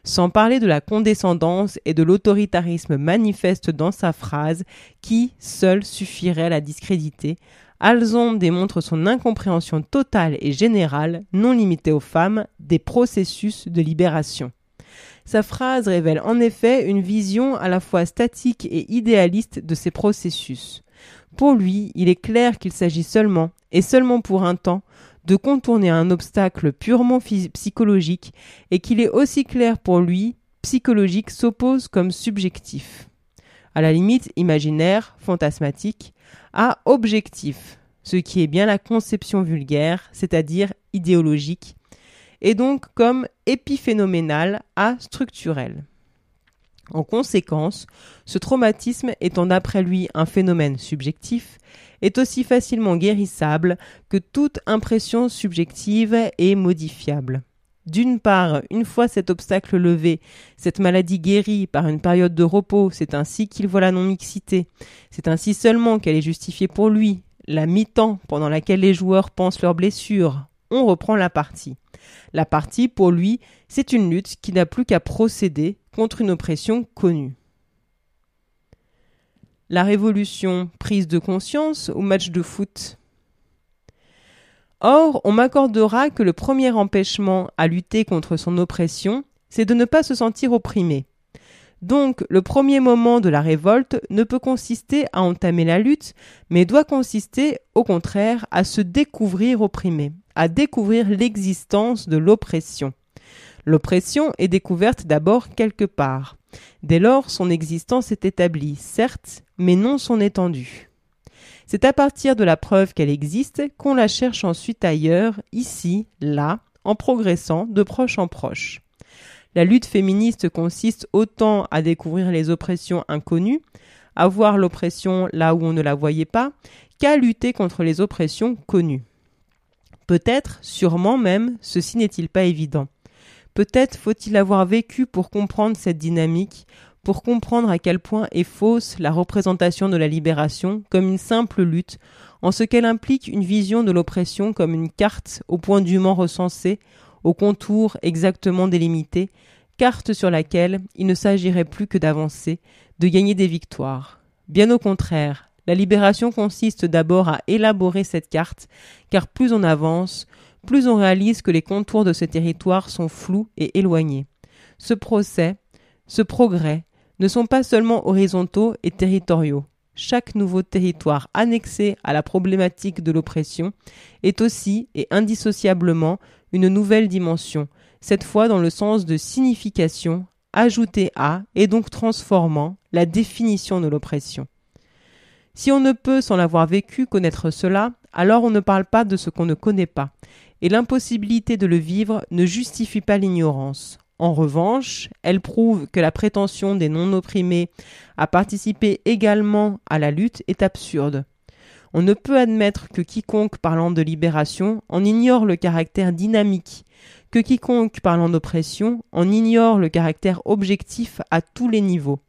Sans parler de la condescendance et de l'autoritarisme manifeste dans sa phrase qui, seul, suffirait à la discréditer, Alzon démontre son incompréhension totale et générale, non limitée aux femmes, des processus de libération. Sa phrase révèle en effet une vision à la fois statique et idéaliste de ces processus. Pour lui, il est clair qu'il s'agit seulement, et seulement pour un temps, de contourner un obstacle purement psychologique et qu'il est aussi clair pour lui, psychologique s'oppose comme subjectif, à la limite imaginaire, fantasmatique, à objectif, ce qui est bien la conception vulgaire, c'est-à-dire idéologique, et donc comme épiphénoménal à structurel. En conséquence, ce traumatisme étant d'après lui un phénomène subjectif, est aussi facilement guérissable que toute impression subjective est modifiable. D'une part, une fois cet obstacle levé, cette maladie guérie par une période de repos, c'est ainsi qu'il voit la non-mixité. C'est ainsi seulement qu'elle est justifiée pour lui, la mi-temps pendant laquelle les joueurs pensent leurs blessures. On reprend la partie. La partie, pour lui, c'est une lutte qui n'a plus qu'à procéder contre une oppression connue. La révolution, prise de conscience ou match de foot ? Or, on m'accordera que le premier empêchement à lutter contre son oppression, c'est de ne pas se sentir opprimé. Donc, le premier moment de la révolte ne peut consister à entamer la lutte, mais doit consister, au contraire, à se découvrir opprimé, à découvrir l'existence de l'oppression. L'oppression est découverte d'abord quelque part. Dès lors, son existence est établie, certes, mais non son étendue. C'est à partir de la preuve qu'elle existe qu'on la cherche ensuite ailleurs, ici, là, en progressant de proche en proche. La lutte féministe consiste autant à découvrir les oppressions inconnues, à voir l'oppression là où on ne la voyait pas, qu'à lutter contre les oppressions connues. Peut-être, sûrement même, ceci n'est-il pas évident. Peut-être faut-il avoir vécu pour comprendre cette dynamique, pour comprendre à quel point est fausse la représentation de la libération comme une simple lutte, en ce qu'elle implique une vision de l'oppression comme une carte au point dûment recensée, aux contours exactement délimités, carte sur laquelle il ne s'agirait plus que d'avancer, de gagner des victoires. Bien au contraire, la libération consiste d'abord à élaborer cette carte, car plus on avance, plus on réalise que les contours de ce territoire sont flous et éloignés. Ce procès, ce progrès, ne sont pas seulement horizontaux et territoriaux. Chaque nouveau territoire annexé à la problématique de l'oppression est aussi et indissociablement une nouvelle dimension, cette fois dans le sens de signification, ajoutée à et donc transformant la définition de l'oppression. Si on ne peut, sans l'avoir vécu, connaître cela, alors on ne parle pas de ce qu'on ne connaît pas, et l'impossibilité de le vivre ne justifie pas l'ignorance. En revanche, elle prouve que la prétention des non-opprimés à participer également à la lutte est absurde. On ne peut admettre que quiconque parlant de libération en ignore le caractère dynamique, que quiconque parlant d'oppression en ignore le caractère objectif à tous les niveaux.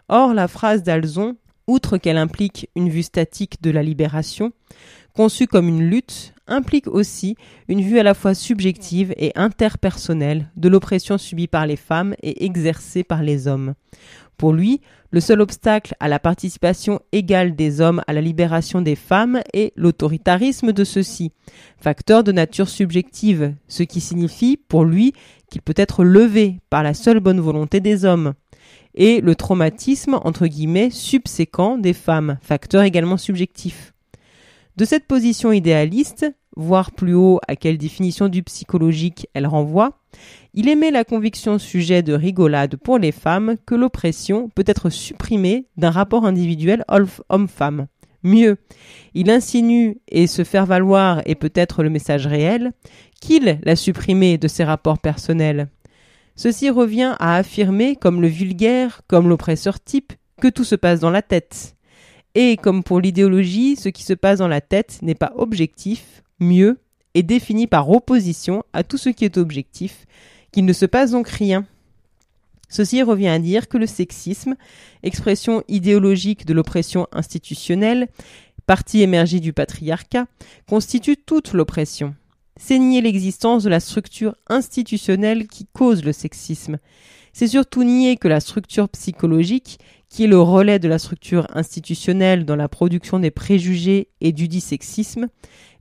Or, la phrase d'Alzon, outre qu'elle implique une vue statique de la libération, conçue comme une lutte, implique aussi une vue à la fois subjective et interpersonnelle de l'oppression subie par les femmes et exercée par les hommes. Pour lui, le seul obstacle à la participation égale des hommes à la libération des femmes est l'autoritarisme de ceux-ci, facteur de nature subjective, ce qui signifie, pour lui, qu'il peut être levé par la seule bonne volonté des hommes, et le traumatisme, entre guillemets, subséquent des femmes, facteur également subjectif. De cette position idéaliste, voir plus haut à quelle définition du psychologique elle renvoie, il émet la conviction sujet de rigolade pour les femmes que l'oppression peut être supprimée d'un rapport individuel homme-femme. Mieux, il insinue et se faire valoir est peut-être le message réel, qu'il l'a supprimée de ses rapports personnels. Ceci revient à affirmer, comme le vulgaire, comme l'oppresseur type, que tout se passe dans la tête. Et comme pour l'idéologie, ce qui se passe dans la tête n'est pas objectif, mieux, est défini par opposition à tout ce qui est objectif, qu'il ne se passe donc rien. Ceci revient à dire que le sexisme, expression idéologique de l'oppression institutionnelle, partie émergée du patriarcat, constitue toute l'oppression. C'est nier l'existence de la structure institutionnelle qui cause le sexisme. C'est surtout nier que la structure psychologique, qui est le relais de la structure institutionnelle dans la production des préjugés et du dit sexisme,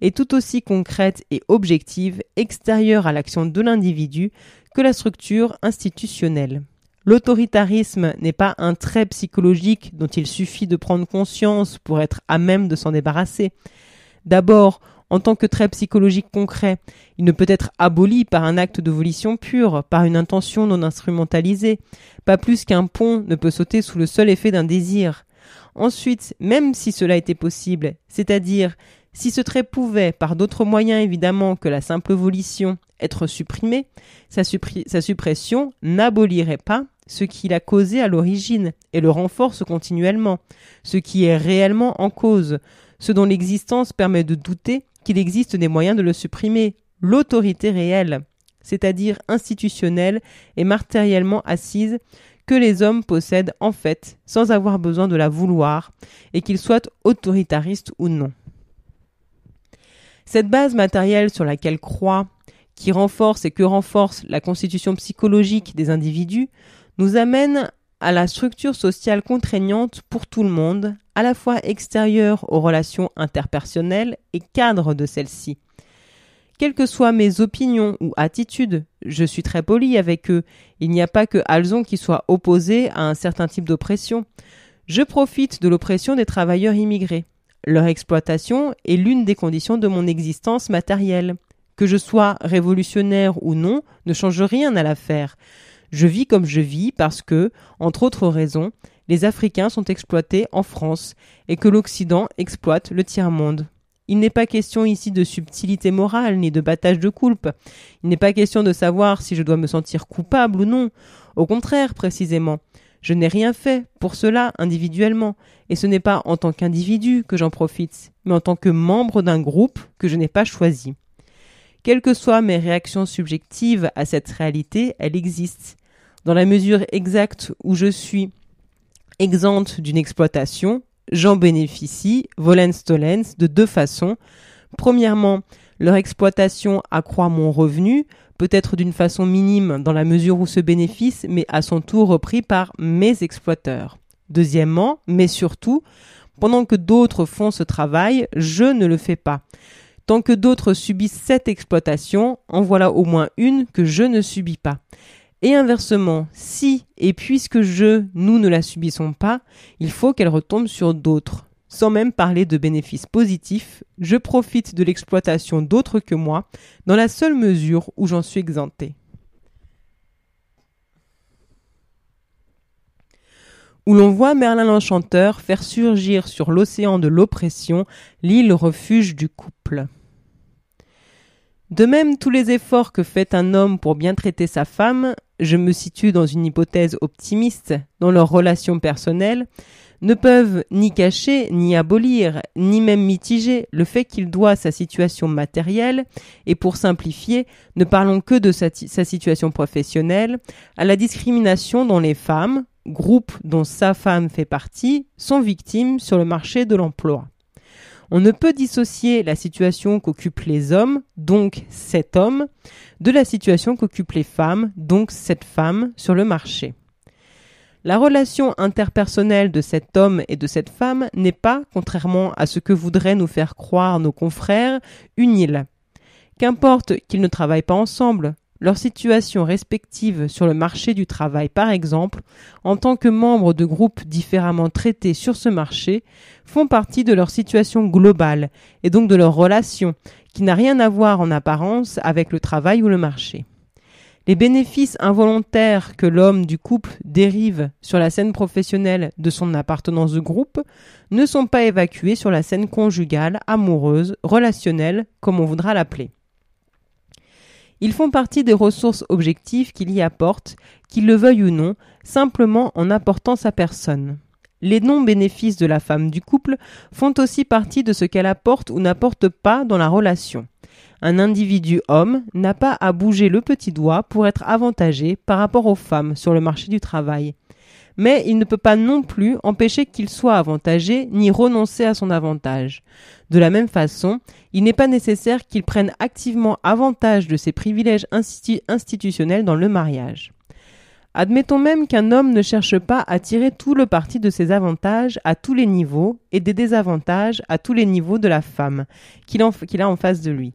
est tout aussi concrète et objective, extérieure à l'action de l'individu, que la structure institutionnelle. L'autoritarisme n'est pas un trait psychologique dont il suffit de prendre conscience pour être à même de s'en débarrasser. D'abord, en tant que trait psychologique concret, il ne peut être aboli par un acte de volition pure, par une intention non instrumentalisée, pas plus qu'un pont ne peut sauter sous le seul effet d'un désir. Ensuite, même si cela était possible, c'est-à-dire si ce trait pouvait, par d'autres moyens évidemment que la simple volition, être supprimé, sa suppression n'abolirait pas ce qui l'a causé à l'origine et le renforce continuellement, ce qui est réellement en cause, ce dont l'existence permet de douter qu'il existe des moyens de le supprimer, l'autorité réelle, c'est-à-dire institutionnelle et matériellement assise, que les hommes possèdent en fait, sans avoir besoin de la vouloir, et qu'ils soient autoritaristes ou non. Cette base matérielle sur laquelle croit, qui renforce et que renforce la constitution psychologique des individus, nous amène à la structure sociale contraignante pour tout le monde, à la fois extérieure aux relations interpersonnelles et cadre de celles-ci. Quelles que soient mes opinions ou attitudes, je suis très poli avec eux. Il n'y a pas que Alzon qui soit opposé à un certain type d'oppression. Je profite de l'oppression des travailleurs immigrés. Leur exploitation est l'une des conditions de mon existence matérielle. Que je sois révolutionnaire ou non ne change rien à l'affaire. Je vis comme je vis parce que, entre autres raisons, les Africains sont exploités en France et que l'Occident exploite le tiers-monde. Il n'est pas question ici de subtilité morale ni de battage de coulpe. Il n'est pas question de savoir si je dois me sentir coupable ou non. Au contraire, précisément. Je n'ai rien fait pour cela individuellement, et ce n'est pas en tant qu'individu que j'en profite, mais en tant que membre d'un groupe que je n'ai pas choisi. Quelles que soient mes réactions subjectives à cette réalité, elle existe. Dans la mesure exacte où je suis exempte d'une exploitation, j'en bénéficie, volens-tolens, de deux façons. Premièrement, leur exploitation accroît mon revenu, peut-être d'une façon minime dans la mesure où ce bénéfice m'est à son tour repris par mes exploiteurs. Deuxièmement, mais surtout, pendant que d'autres font ce travail, je ne le fais pas. Tant que d'autres subissent cette exploitation, en voilà au moins une que je ne subis pas. Et inversement, si et puisque nous ne la subissons pas, il faut qu'elle retombe sur d'autres. Sans même parler de bénéfices positifs, je profite de l'exploitation d'autres que moi, dans la seule mesure où j'en suis exempté. Où l'on voit Merlin l'Enchanteur faire surgir sur l'océan de l'oppression l'île refuge du couple. De même, tous les efforts que fait un homme pour bien traiter sa femme, je me situe dans une hypothèse optimiste, dans leurs relations personnelles, ne peuvent ni cacher, ni abolir, ni même mitiger le fait qu'il doit sa situation matérielle, et pour simplifier, ne parlons que de sa situation professionnelle, à la discrimination dont les femmes, groupe dont sa femme fait partie, sont victimes sur le marché de l'emploi. On ne peut dissocier la situation qu'occupent les hommes, donc cet homme, de la situation qu'occupent les femmes, donc cette femme, sur le marché. La relation interpersonnelle de cet homme et de cette femme n'est pas, contrairement à ce que voudraient nous faire croire nos confrères, une île. Qu'importe qu'ils ne travaillent pas ensemble, leurs situations respectives sur le marché du travail, par exemple, en tant que membres de groupes différemment traités sur ce marché, font partie de leur situation globale et donc de leurs relations, qui n'a rien à voir en apparence avec le travail ou le marché. Les bénéfices involontaires que l'homme du couple dérive sur la scène professionnelle de son appartenance de groupe ne sont pas évacués sur la scène conjugale, amoureuse, relationnelle, comme on voudra l'appeler. Ils font partie des ressources objectives qu'il y apporte, qu'il le veuille ou non, simplement en apportant sa personne. Les non-bénéfices de la femme du couple font aussi partie de ce qu'elle apporte ou n'apporte pas dans la relation. Un individu homme n'a pas à bouger le petit doigt pour être avantagé par rapport aux femmes sur le marché du travail. Mais il ne peut pas non plus empêcher qu'il soit avantagé ni renoncer à son avantage. De la même façon, il n'est pas nécessaire qu'il prenne activement avantage de ses privilèges institutionnels dans le mariage. Admettons même qu'un homme ne cherche pas à tirer tout le parti de ses avantages à tous les niveaux et des désavantages à tous les niveaux de la femme qu'il a en face de lui.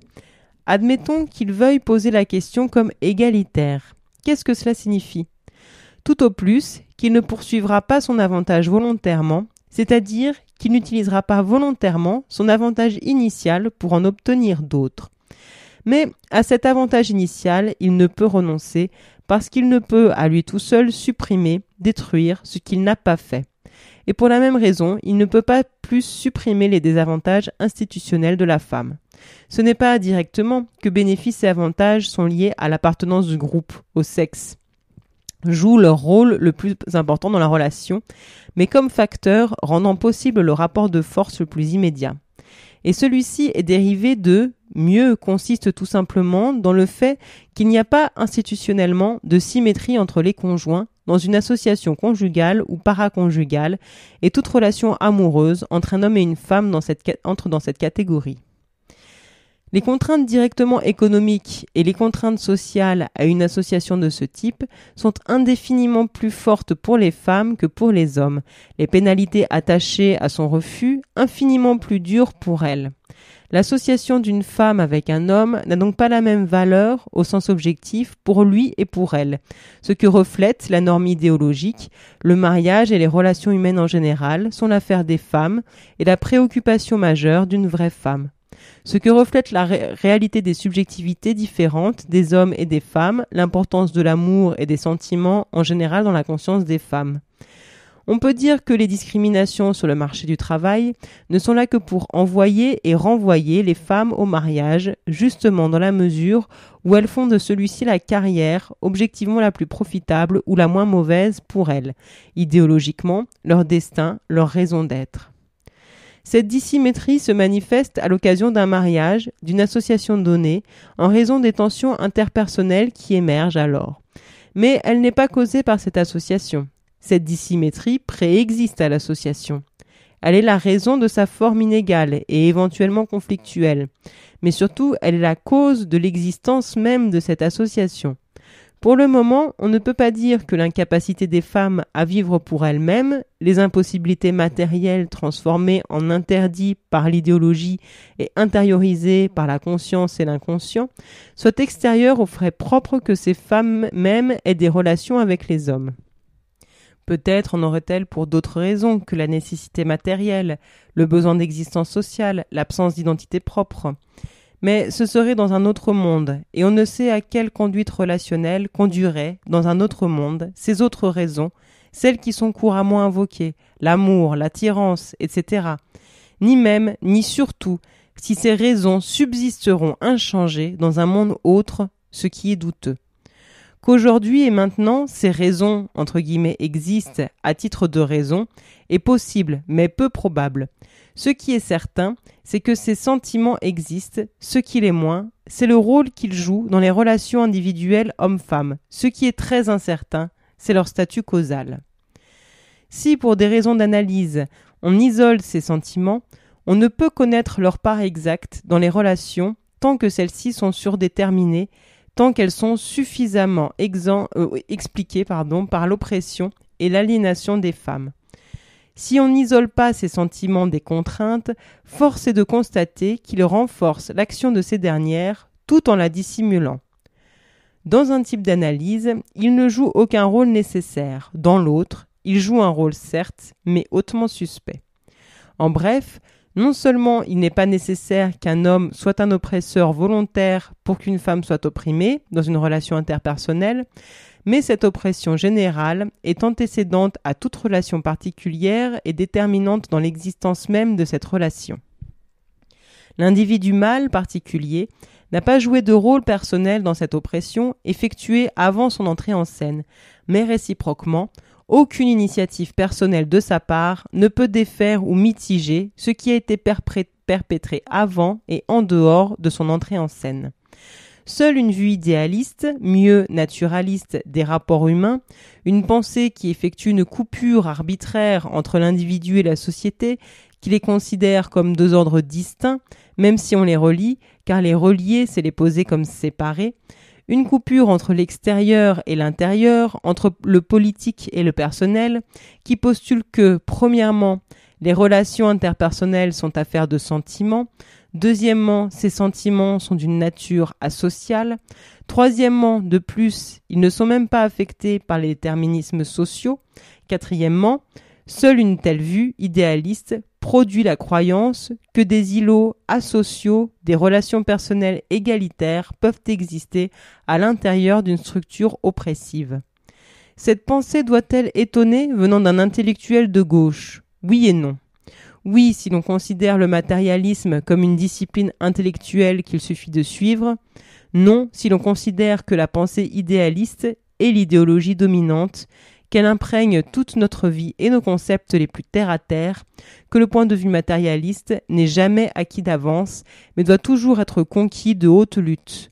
Admettons qu'il veuille poser la question comme égalitaire. Qu'est-ce que cela signifie ? Tout au plus qu'il ne poursuivra pas son avantage volontairement, c'est-à-dire qu'il n'utilisera pas volontairement son avantage initial pour en obtenir d'autres. Mais à cet avantage initial, il ne peut renoncer parce qu'il ne peut à lui tout seul supprimer, détruire ce qu'il n'a pas fait. Et pour la même raison, il ne peut pas plus supprimer les désavantages institutionnels de la femme. Ce n'est pas directement que bénéfices et avantages sont liés à l'appartenance du groupe, au sexe, jouent leur rôle le plus important dans la relation, mais comme facteur rendant possible le rapport de force le plus immédiat. Et celui-ci est dérivé de mieux consiste tout simplement dans le fait qu'il n'y a pas institutionnellement de symétrie entre les conjoints dans une association conjugale ou paraconjugale et toute relation amoureuse entre un homme et une femme entre dans cette catégorie. Les contraintes directement économiques et les contraintes sociales à une association de ce type sont indéfiniment plus fortes pour les femmes que pour les hommes, les pénalités attachées à son refus infiniment plus dures pour elles. L'association d'une femme avec un homme n'a donc pas la même valeur au sens objectif pour lui et pour elle, ce que reflète la norme idéologique. Le mariage et les relations humaines en général sont l'affaire des femmes et la préoccupation majeure d'une vraie femme. Ce que reflète la réalité des subjectivités différentes des hommes et des femmes, l'importance de l'amour et des sentiments en général dans la conscience des femmes. On peut dire que les discriminations sur le marché du travail ne sont là que pour envoyer et renvoyer les femmes au mariage, justement dans la mesure où elles font de celui-ci la carrière objectivement la plus profitable ou la moins mauvaise pour elles, idéologiquement, leur destin, leur raison d'être. Cette dissymétrie se manifeste à l'occasion d'un mariage, d'une association donnée, en raison des tensions interpersonnelles qui émergent alors. Mais elle n'est pas causée par cette association. Cette dissymétrie préexiste à l'association. Elle est la raison de sa forme inégale et éventuellement conflictuelle. Mais surtout, elle est la cause de l'existence même de cette association. Pour le moment, on ne peut pas dire que l'incapacité des femmes à vivre pour elles-mêmes, les impossibilités matérielles transformées en interdits par l'idéologie et intériorisées par la conscience et l'inconscient, soient extérieures aux frais propres que ces femmes mêmes aient des relations avec les hommes. Peut-être en aurait-elle pour d'autres raisons que la nécessité matérielle, le besoin d'existence sociale, l'absence d'identité propre. Mais ce serait dans un autre monde, et on ne sait à quelle conduite relationnelle conduiraient, dans un autre monde, ces autres raisons, celles qui sont couramment invoquées, l'amour, l'attirance, etc. Ni même, ni surtout, si ces raisons subsisteront inchangées dans un monde autre, ce qui est douteux. Qu'aujourd'hui et maintenant, ces raisons, entre guillemets, existent à titre de raison, est possible, mais peu probable. Ce qui est certain, c'est que ces sentiments existent. Ce qui l'est moins, c'est le rôle qu'ils jouent dans les relations individuelles hommes-femmes. Ce qui est très incertain, c'est leur statut causal. Si, pour des raisons d'analyse, on isole ces sentiments, on ne peut connaître leur part exacte dans les relations tant que celles-ci sont surdéterminées, tant qu'elles sont suffisamment expliquées par l'oppression et l'aliénation des femmes. Si on n'isole pas ces sentiments des contraintes, force est de constater qu'ils renforcent l'action de ces dernières tout en la dissimulant. Dans un type d'analyse, ils ne jouent aucun rôle nécessaire. Dans l'autre, ils jouent un rôle certes, mais hautement suspect. En bref, Non seulement il n'est pas nécessaire qu'un homme soit un oppresseur volontaire pour qu'une femme soit opprimée dans une relation interpersonnelle, mais cette oppression générale est antécédente à toute relation particulière et déterminante dans l'existence même de cette relation. L'individu mâle particulier n'a pas joué de rôle personnel dans cette oppression effectuée avant son entrée en scène, mais réciproquement, aucune initiative personnelle de sa part ne peut défaire ou mitiger ce qui a été perpétré avant et en dehors de son entrée en scène. Seule une vue idéaliste, mieux naturaliste des rapports humains, une pensée qui effectue une coupure arbitraire entre l'individu et la société, qui les considère comme deux ordres distincts, même si on les relie, car les relier, c'est les poser comme séparés, une coupure entre l'extérieur et l'intérieur, entre le politique et le personnel, qui postule que, premièrement, les relations interpersonnelles sont affaires de sentiments, deuxièmement, ces sentiments sont d'une nature asociale, troisièmement, de plus, ils ne sont même pas affectés par les déterminismes sociaux, quatrièmement, seule une telle vue idéaliste produit la croyance que des îlots asociaux, des relations personnelles égalitaires peuvent exister à l'intérieur d'une structure oppressive. Cette pensée doit-elle étonner venant d'un intellectuel de gauche ? Oui et non. Oui, si l'on considère le matérialisme comme une discipline intellectuelle qu'il suffit de suivre. Non, si l'on considère que la pensée idéaliste est l'idéologie dominante, qu'elle imprègne toute notre vie et nos concepts les plus terre-à-terre, que le point de vue matérialiste n'est jamais acquis d'avance, mais doit toujours être conquis de haute lutte.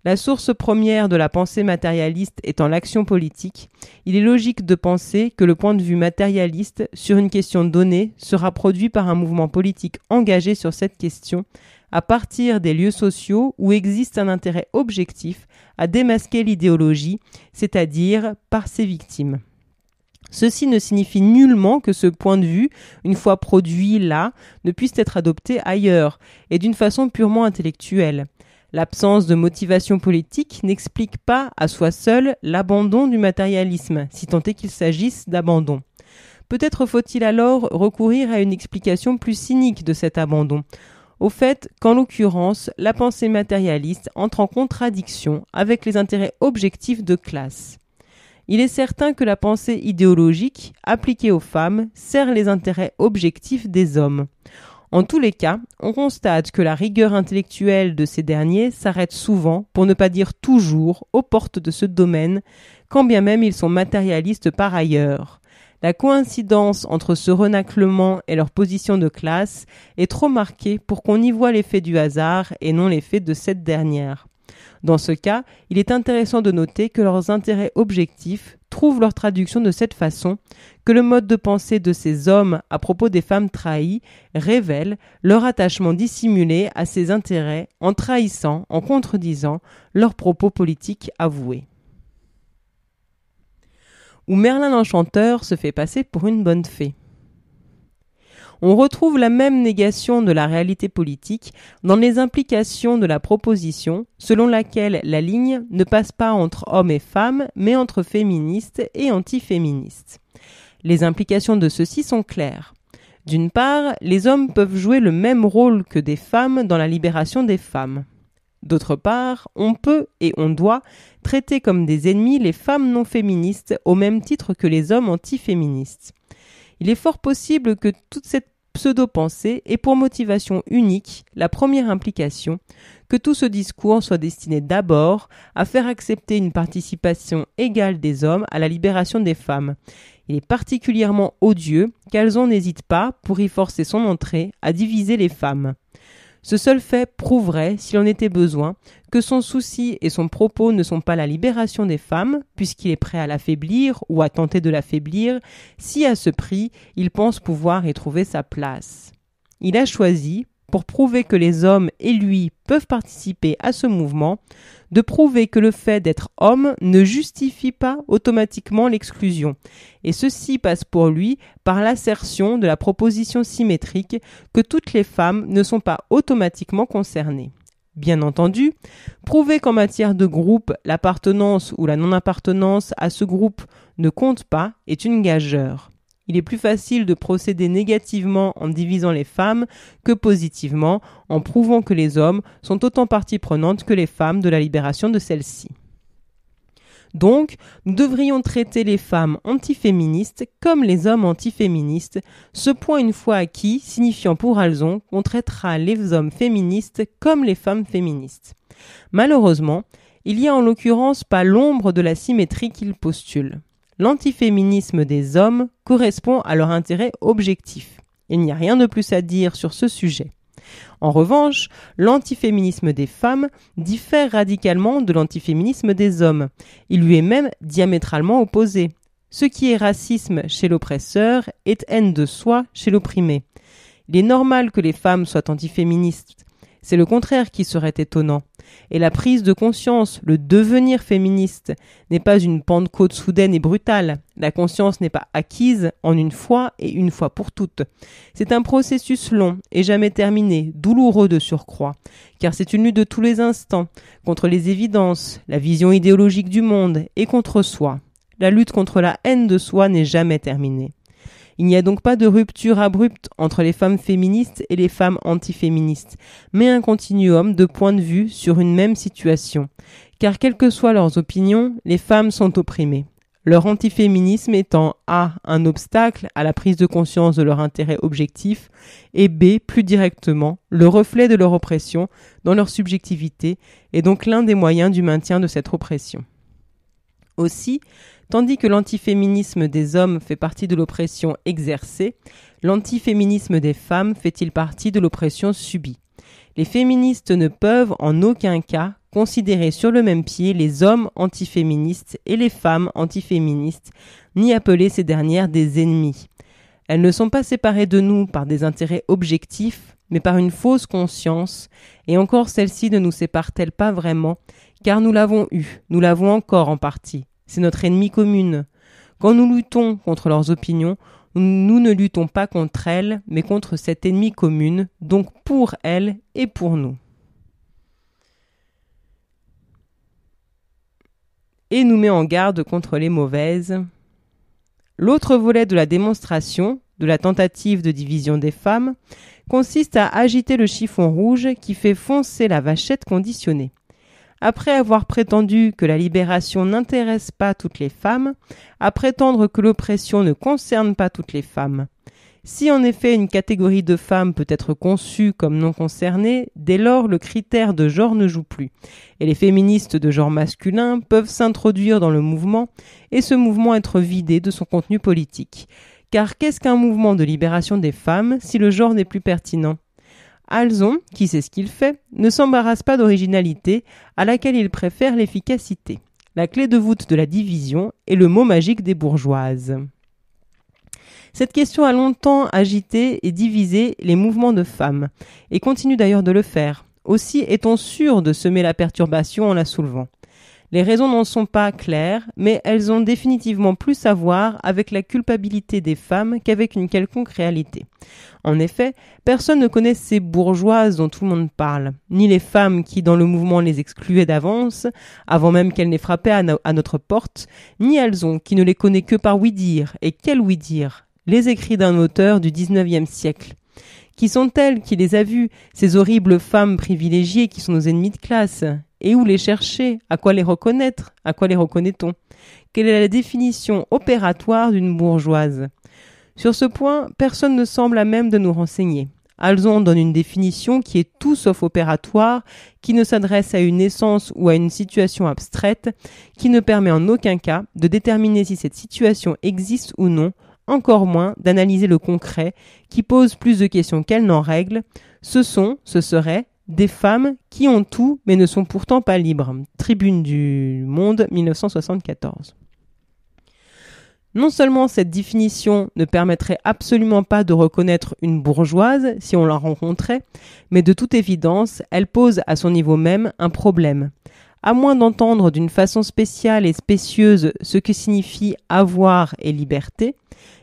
La source première de la pensée matérialiste étant l'action politique, il est logique de penser que le point de vue matérialiste sur une question donnée sera produit par un mouvement politique engagé sur cette question, à partir des lieux sociaux où existe un intérêt objectif à démasquer l'idéologie, c'est-à-dire par ses victimes. Ceci ne signifie nullement que ce point de vue, une fois produit là, ne puisse être adopté ailleurs, et d'une façon purement intellectuelle. L'absence de motivation politique n'explique pas à soi seul l'abandon du matérialisme, si tant est qu'il s'agisse d'abandon. Peut-être faut-il alors recourir à une explication plus cynique de cet abandon, au fait qu'en l'occurrence, la pensée matérialiste entre en contradiction avec les intérêts objectifs de classe. Il est certain que la pensée idéologique, appliquée aux femmes, sert les intérêts objectifs des hommes. En tous les cas, on constate que la rigueur intellectuelle de ces derniers s'arrête souvent, pour ne pas dire toujours, aux portes de ce domaine, quand bien même ils sont matérialistes par ailleurs. La coïncidence entre ce renaclement et leur position de classe est trop marquée pour qu'on y voie l'effet du hasard et non l'effet de cette dernière. Dans ce cas, il est intéressant de noter que leurs intérêts objectifs trouvent leur traduction de cette façon, que le mode de pensée de ces hommes à propos des femmes trahies révèle leur attachement dissimulé à ces intérêts en trahissant, en contredisant leurs propos politiques avoués. Où Merlin l'Enchanteur se fait passer pour une bonne fée. On retrouve la même négation de la réalité politique dans les implications de la proposition, selon laquelle la ligne ne passe pas entre hommes et femmes, mais entre féministes et antiféministes. Les implications de ceux-ci sont claires. D'une part, les hommes peuvent jouer le même rôle que des femmes dans la libération des femmes. D'autre part, on peut et on doit traiter comme des ennemis les femmes non féministes au même titre que les hommes antiféministes. Il est fort possible que toute cette pseudo-pensée ait pour motivation unique la première implication, que tout ce discours soit destiné d'abord à faire accepter une participation égale des hommes à la libération des femmes. Il est particulièrement odieux qu'Alzon n'hésite pas, pour y forcer son entrée, à diviser les femmes. Ce seul fait prouverait, s'il en était besoin, que son souci et son propos ne sont pas la libération des femmes, puisqu'il est prêt à l'affaiblir ou à tenter de l'affaiblir, si à ce prix il pense pouvoir y trouver sa place. Il a choisi, pour prouver que les hommes et lui peuvent participer à ce mouvement, de prouver que le fait d'être homme ne justifie pas automatiquement l'exclusion, et ceci passe pour lui par l'assertion de la proposition symétrique que toutes les femmes ne sont pas automatiquement concernées. Bien entendu, prouver qu'en matière de groupe, l'appartenance ou la non-appartenance à ce groupe ne compte pas est une gageure. Il est plus facile de procéder négativement en divisant les femmes que positivement en prouvant que les hommes sont autant partie prenante que les femmes de la libération de celles-ci. Donc, nous devrions traiter les femmes antiféministes comme les hommes antiféministes, ce point une fois acquis signifiant pour Alzon qu'on traitera les hommes féministes comme les femmes féministes. Malheureusement, il y a en l'occurrence pas l'ombre de la symétrie qu'il postule. L'antiféminisme des hommes correspond à leur intérêt objectif. Il n'y a rien de plus à dire sur ce sujet. En revanche, l'antiféminisme des femmes diffère radicalement de l'antiféminisme des hommes. Il lui est même diamétralement opposé. Ce qui est racisme chez l'oppresseur est haine de soi chez l'opprimé. Il est normal que les femmes soient antiféministes. C'est le contraire qui serait étonnant. Et la prise de conscience, le devenir féministe, n'est pas une pentecôte soudaine et brutale. La conscience n'est pas acquise en une fois et une fois pour toutes. C'est un processus long et jamais terminé, douloureux de surcroît, car c'est une lutte de tous les instants, contre les évidences, la vision idéologique du monde et contre soi. La lutte contre la haine de soi n'est jamais terminée. Il n'y a donc pas de rupture abrupte entre les femmes féministes et les femmes antiféministes, mais un continuum de points de vue sur une même situation. Car quelles que soient leurs opinions, les femmes sont opprimées. Leur antiféminisme étant A. un obstacle à la prise de conscience de leur intérêt objectif et B. plus directement, le reflet de leur oppression dans leur subjectivité et donc l'un des moyens du maintien de cette oppression. Aussi, tandis que l'antiféminisme des hommes fait partie de l'oppression exercée, l'antiféminisme des femmes fait-il partie de l'oppression subie. Les féministes ne peuvent en aucun cas considérer sur le même pied les hommes antiféministes et les femmes antiféministes, ni appeler ces dernières des ennemis. Elles ne sont pas séparées de nous par des intérêts objectifs, mais par une fausse conscience, et encore celle-ci ne nous sépare-t-elle pas vraiment, car nous l'avons eue, nous l'avons encore en partie. C'est notre ennemi commune. Quand nous luttons contre leurs opinions, nous ne luttons pas contre elles, mais contre cet ennemi commune, donc pour elles et pour nous. Et nous met en garde contre les mauvaises. L'autre volet de la démonstration, de la tentative de division des femmes, consiste à agiter le chiffon rouge qui fait foncer la vachette conditionnée. Après avoir prétendu que la libération n'intéresse pas toutes les femmes, à prétendre que l'oppression ne concerne pas toutes les femmes. Si en effet une catégorie de femmes peut être conçue comme non concernée, dès lors le critère de genre ne joue plus, et les féministes de genre masculin peuvent s'introduire dans le mouvement et ce mouvement être vidé de son contenu politique. Car qu'est-ce qu'un mouvement de libération des femmes si le genre n'est plus pertinent ? Alzon, qui sait ce qu'il fait, ne s'embarrasse pas d'originalité à laquelle il préfère l'efficacité. La clé de voûte de la division est le mot magique des bourgeoises. Cette question a longtemps agité et divisé les mouvements de femmes, et continue d'ailleurs de le faire. Aussi est-on sûr de semer la perturbation en la soulevant. Les raisons n'en sont pas claires, mais elles ont définitivement plus à voir avec la culpabilité des femmes qu'avec une quelconque réalité. En effet, personne ne connaît ces bourgeoises dont tout le monde parle, ni les femmes qui, dans le mouvement, les excluaient d'avance, avant même qu'elles n'aient frappé à notre porte, ni Alzon qui ne les connaît que par ouï-dire, et quel ouï-dire ? Les écrits d'un auteur du XIXe siècle. Qui sont-elles qui les a vues, ces horribles femmes privilégiées qui sont nos ennemis de classe ? Et où les chercher ? À quoi les reconnaître ? À quoi les reconnaît-on ? Quelle est la définition opératoire d'une bourgeoise ? Sur ce point, personne ne semble à même de nous renseigner. Alzon donne une définition qui est tout sauf opératoire, qui ne s'adresse à une essence ou à une situation abstraite, qui ne permet en aucun cas de déterminer si cette situation existe ou non, encore moins d'analyser le concret, qui pose plus de questions qu'elle n'en règle. Ce seraient des femmes qui ont tout mais ne sont pourtant pas libres. Tribune du Monde, 1974. Non seulement cette définition ne permettrait absolument pas de reconnaître une bourgeoise si on la rencontrait, mais de toute évidence, elle pose à son niveau même un problème. À moins d'entendre d'une façon spéciale et spécieuse ce que signifie avoir et liberté,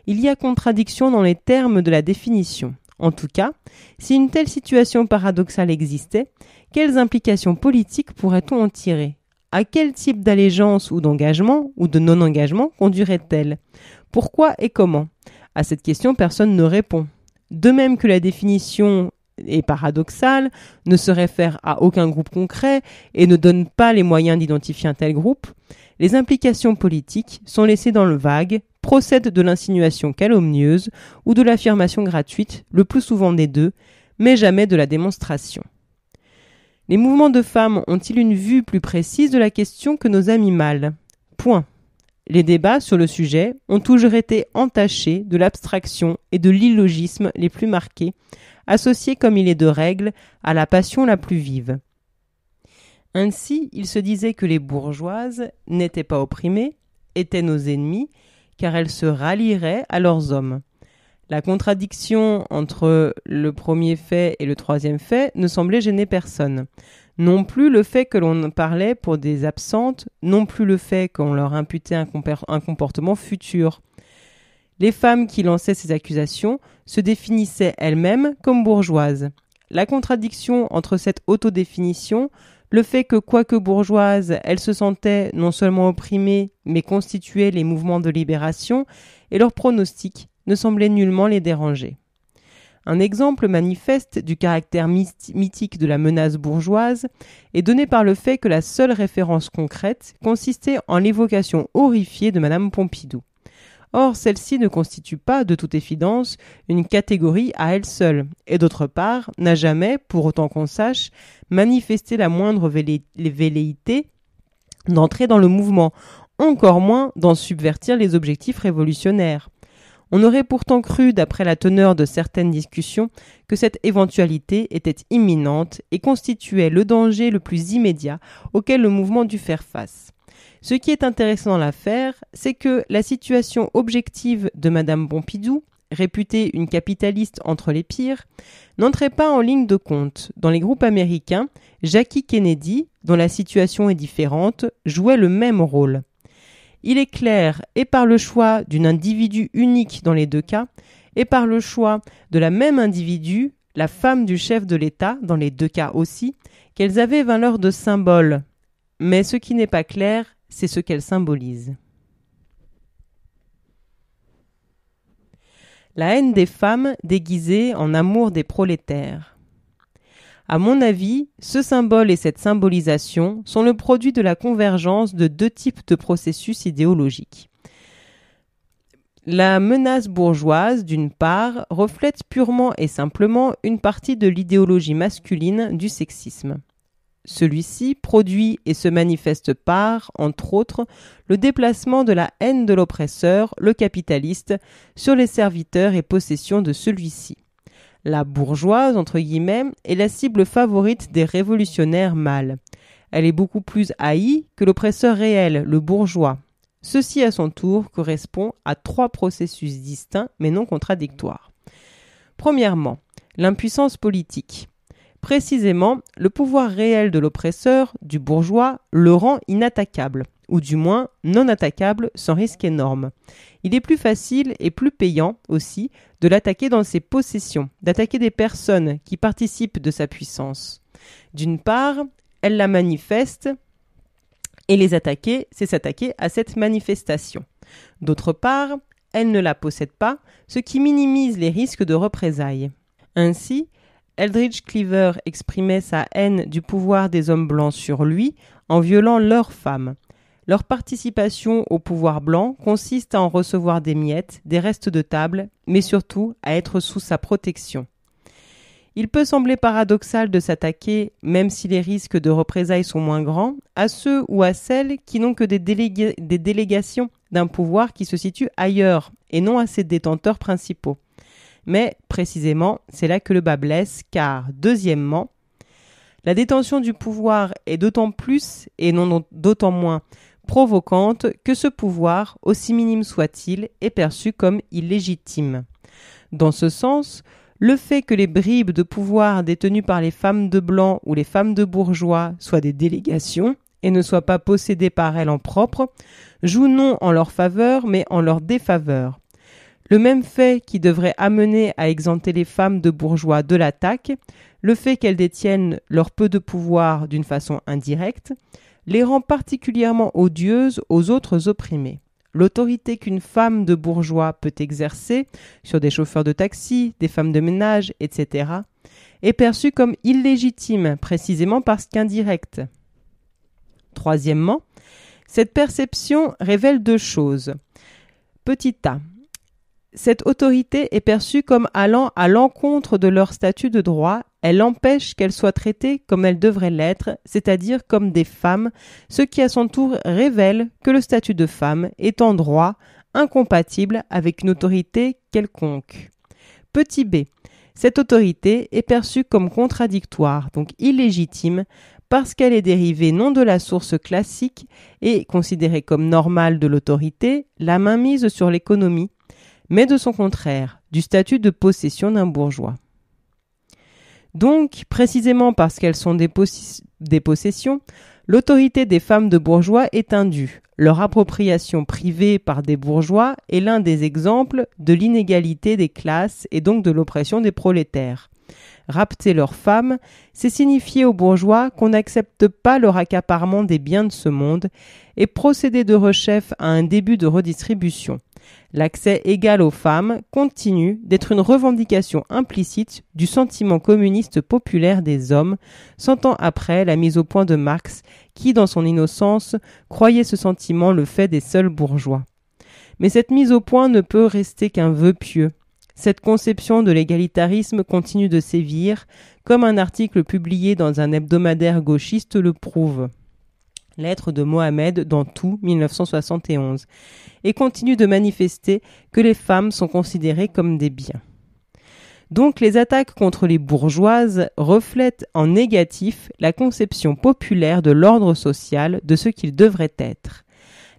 il y a contradiction dans les termes de la définition. En tout cas, si une telle situation paradoxale existait, quelles implications politiques pourrait-on en tirer ? À quel type d'allégeance ou d'engagement ou de non-engagement conduirait-elle ? Pourquoi et comment ? À cette question, personne ne répond. De même que la définition est paradoxale, ne se réfère à aucun groupe concret et ne donne pas les moyens d'identifier un tel groupe, les implications politiques sont laissées dans le vague, procèdent de l'insinuation calomnieuse ou de l'affirmation gratuite, le plus souvent des deux, mais jamais de la démonstration. Les mouvements de femmes ont-ils une vue plus précise de la question que nos amis mâles ? Point. Les débats sur le sujet ont toujours été entachés de l'abstraction et de l'illogisme les plus marqués, associés comme il est de règle à la passion la plus vive. Ainsi, il se disait que les bourgeoises n'étaient pas opprimées, étaient nos ennemis, car elles se rallieraient à leurs hommes. La contradiction entre le premier fait et le troisième fait ne semblait gêner personne. Non plus le fait que l'on parlait pour des absentes, non plus le fait qu'on leur imputait un comportement futur. Les femmes qui lançaient ces accusations se définissaient elles-mêmes comme bourgeoises. La contradiction entre cette autodéfinition, le fait que, quoique bourgeoises, elles se sentaient non seulement opprimées, mais constituaient les mouvements de libération, et leurs pronostics ne semblaient nullement les déranger. Un exemple manifeste du caractère mythique de la menace bourgeoise est donné par le fait que la seule référence concrète consistait en l'évocation horrifiée de Madame Pompidou. Or, celle-ci ne constitue pas, de toute évidence, une catégorie à elle seule, et d'autre part, n'a jamais, pour autant qu'on sache, manifesté la moindre velléité d'entrer dans le mouvement, encore moins d'en subvertir les objectifs révolutionnaires. On aurait pourtant cru, d'après la teneur de certaines discussions, que cette éventualité était imminente et constituait le danger le plus immédiat auquel le mouvement dut faire face. Ce qui est intéressant dans l'affaire, c'est que la situation objective de Madame Pompidou, réputée une capitaliste entre les pires, n'entrait pas en ligne de compte. Dans les groupes américains, Jackie Kennedy, dont la situation est différente, jouait le même rôle. Il est clair, et par le choix d'un individu unique dans les deux cas, et par le choix de la même individu, la femme du chef de l'État, dans les deux cas aussi, qu'elles avaient valeur de symbole. Mais ce qui n'est pas clair, c'est ce qu'elles symbolisent. La haine des femmes déguisée en amour des prolétaires. À mon avis, ce symbole et cette symbolisation sont le produit de la convergence de deux types de processus idéologiques. La menace bourgeoise, d'une part, reflète purement et simplement une partie de l'idéologie masculine du sexisme. Celui-ci produit et se manifeste par, entre autres, le déplacement de la haine de l'oppresseur, le capitaliste, sur les serviteurs et possessions de celui-ci. La bourgeoise, entre guillemets, est la cible favorite des révolutionnaires mâles. Elle est beaucoup plus haïe que l'oppresseur réel, le bourgeois. Ceci, à son tour, correspond à trois processus distincts mais non contradictoires. Premièrement, l'impuissance politique. Précisément, le pouvoir réel de l'oppresseur, du bourgeois, le rend inattaquable, ou du moins non attaquable sans risque énorme. Il est plus facile et plus payant aussi de l'attaquer dans ses possessions, d'attaquer des personnes qui participent de sa puissance. D'une part, elle la manifeste, et les attaquer, c'est s'attaquer à cette manifestation. D'autre part, elle ne la possède pas, ce qui minimise les risques de représailles. Ainsi, Eldridge Cleaver exprimait sa haine du pouvoir des hommes blancs sur lui en violant leurs femmes. Leur participation au pouvoir blanc consiste à en recevoir des miettes, des restes de table, mais surtout à être sous sa protection. Il peut sembler paradoxal de s'attaquer, même si les risques de représailles sont moins grands, à ceux ou à celles qui n'ont que des délégations d'un pouvoir qui se situe ailleurs et non à ses détenteurs principaux. Mais, précisément, c'est là que le bât blesse, car, deuxièmement, la détention du pouvoir est d'autant plus, et non d'autant moins, provocante que ce pouvoir, aussi minime soit-il, est perçu comme illégitime. Dans ce sens, le fait que les bribes de pouvoir détenues par les femmes de blanc ou les femmes de bourgeois soient des délégations et ne soient pas possédées par elles en propre, joue non en leur faveur mais en leur défaveur. Le même fait qui devrait amener à exempter les femmes de bourgeois de l'attaque, le fait qu'elles détiennent leur peu de pouvoir d'une façon indirecte, les rend particulièrement odieuses aux autres opprimés. l'autorité qu'une femme de bourgeois peut exercer sur des chauffeurs de taxi, des femmes de ménage, etc., est perçue comme illégitime, précisément parce qu'indirecte. Troisièmement, cette perception révèle deux choses. Petit a. Cette autorité est perçue comme allant à l'encontre de leur statut de droit. Elle empêche qu'elles soient traitées comme elles devraient l'être, c'est-à-dire comme des femmes, ce qui à son tour révèle que le statut de femme est en droit incompatible avec une autorité quelconque. Petit b. Cette autorité est perçue comme contradictoire, donc illégitime, parce qu'elle est dérivée non de la source classique et considérée comme normale de l'autorité, la mainmise sur l'économie, mais de son contraire, du statut de possession d'un bourgeois. Donc, précisément parce qu'elles sont des possessions, l'autorité des femmes de bourgeois est indue. Leur appropriation privée par des bourgeois est l'un des exemples de l'inégalité des classes et donc de l'oppression des prolétaires. Rapter leurs femmes, c'est signifier aux bourgeois qu'on n'accepte pas leur accaparement des biens de ce monde et procéder de rechef à un début de redistribution. L'accès égal aux femmes continue d'être une revendication implicite du sentiment communiste populaire des hommes, 100 ans après la mise au point de Marx, qui, dans son innocence, croyait ce sentiment le fait des seuls bourgeois. Mais cette mise au point ne peut rester qu'un vœu pieux. Cette conception de l'égalitarisme continue de sévir, comme un article publié dans un hebdomadaire gauchiste le prouve. Lettre de Mohamed dans Tout, 1971, et continue de manifester que les femmes sont considérées comme des biens. Donc les attaques contre les bourgeoises reflètent en négatif la conception populaire de l'ordre social de ce qu'il devrait être.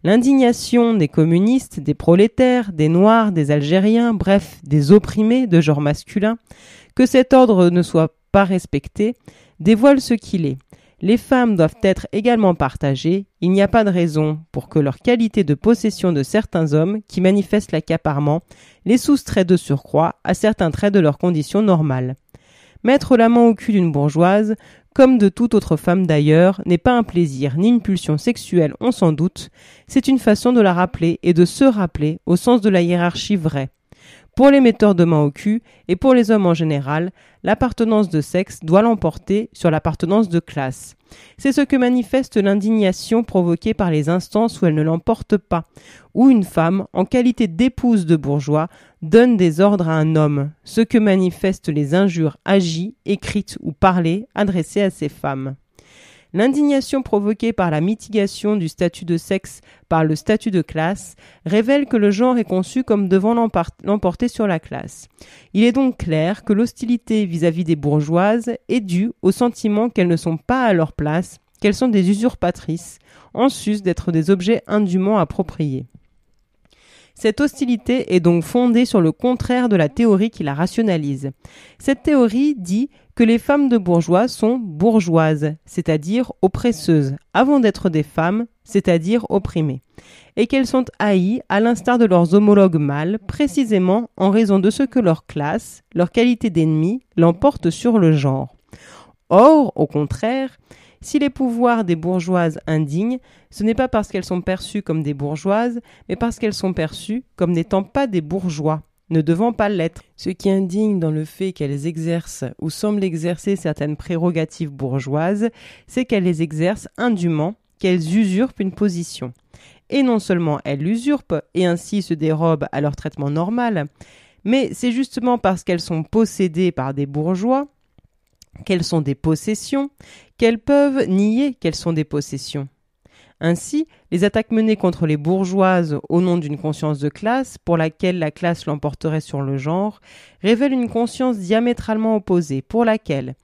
L'indignation des communistes, des prolétaires, des noirs, des algériens, bref, des opprimés de genre masculin, que cet ordre ne soit pas respecté, dévoile ce qu'il est. Les femmes doivent être également partagées, il n'y a pas de raison pour que leur qualité de possession de certains hommes qui manifestent l'accaparement les soustrait de surcroît à certains traits de leurs conditions normales. Mettre la main au cul d'une bourgeoise, comme de toute autre femme d'ailleurs, n'est pas un plaisir ni une pulsion sexuelle, on s'en doute, c'est une façon de la rappeler et de se rappeler au sens de la hiérarchie vraie. Pour les metteurs de main au cul, et pour les hommes en général, l'appartenance de sexe doit l'emporter sur l'appartenance de classe. C'est ce que manifeste l'indignation provoquée par les instances où elle ne l'emporte pas, où une femme, en qualité d'épouse de bourgeois, donne des ordres à un homme, ce que manifestent les injures agies, écrites ou parlées adressées à ces femmes. L'indignation provoquée par la mitigation du statut de sexe par le statut de classe révèle que le genre est conçu comme devant l'emporter sur la classe. Il est donc clair que l'hostilité vis-à-vis des bourgeoises est due au sentiment qu'elles ne sont pas à leur place, qu'elles sont des usurpatrices, en sus d'être des objets indûment appropriés. Cette hostilité est donc fondée sur le contraire de la théorie qui la rationalise. Cette théorie dit que les femmes de bourgeois sont bourgeoises, c'est-à-dire oppresseuses, avant d'être des femmes, c'est-à-dire opprimées, et qu'elles sont haïes à l'instar de leurs homologues mâles, précisément en raison de ce que leur classe, leur qualité d'ennemi, l'emporte sur le genre. Or, au contraire, si les pouvoirs des bourgeoises indignent, ce n'est pas parce qu'elles sont perçues comme des bourgeoises, mais parce qu'elles sont perçues comme n'étant pas des bourgeois, ne devant pas l'être. Ce qui indigne dans le fait qu'elles exercent ou semblent exercer certaines prérogatives bourgeoises, c'est qu'elles les exercent indûment, qu'elles usurpent une position. Et non seulement elles l'usurpent et ainsi se dérobent à leur traitement normal, mais c'est justement parce qu'elles sont possédées par des bourgeois, qu'elles sont des possessions, qu'elles peuvent nier qu'elles sont des possessions. Ainsi, les attaques menées contre les bourgeoises au nom d'une conscience de classe, pour laquelle la classe l'emporterait sur le genre, révèlent une conscience diamétralement opposée, pour laquelle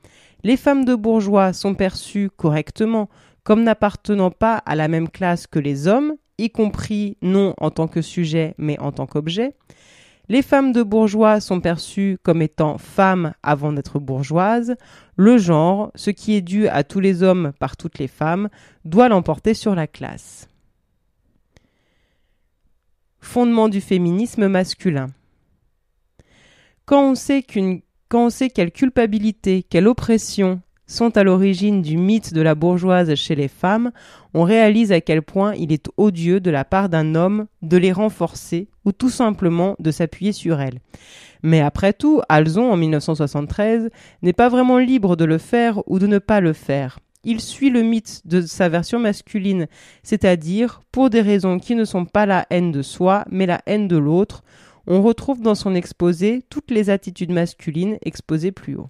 les femmes de bourgeois sont perçues correctement comme n'appartenant pas à la même classe que les hommes, y compris non en tant que sujet mais en tant qu'objet. Les femmes de bourgeois sont perçues comme étant femmes avant d'être bourgeoises. Le genre, ce qui est dû à tous les hommes par toutes les femmes, doit l'emporter sur la classe. Fondement du féminisme masculin. Quand on sait quelle culpabilité, quelle oppression sont à l'origine du mythe de la bourgeoise chez les femmes, on réalise à quel point il est odieux de la part d'un homme de les renforcer ou tout simplement de s'appuyer sur elles. Mais après tout, Alzon, en 1973, n'est pas vraiment libre de le faire ou de ne pas le faire. Il suit le mythe de sa version masculine, c'est-à-dire, pour des raisons qui ne sont pas la haine de soi, mais la haine de l'autre. On retrouve dans son exposé toutes les attitudes masculines exposées plus haut.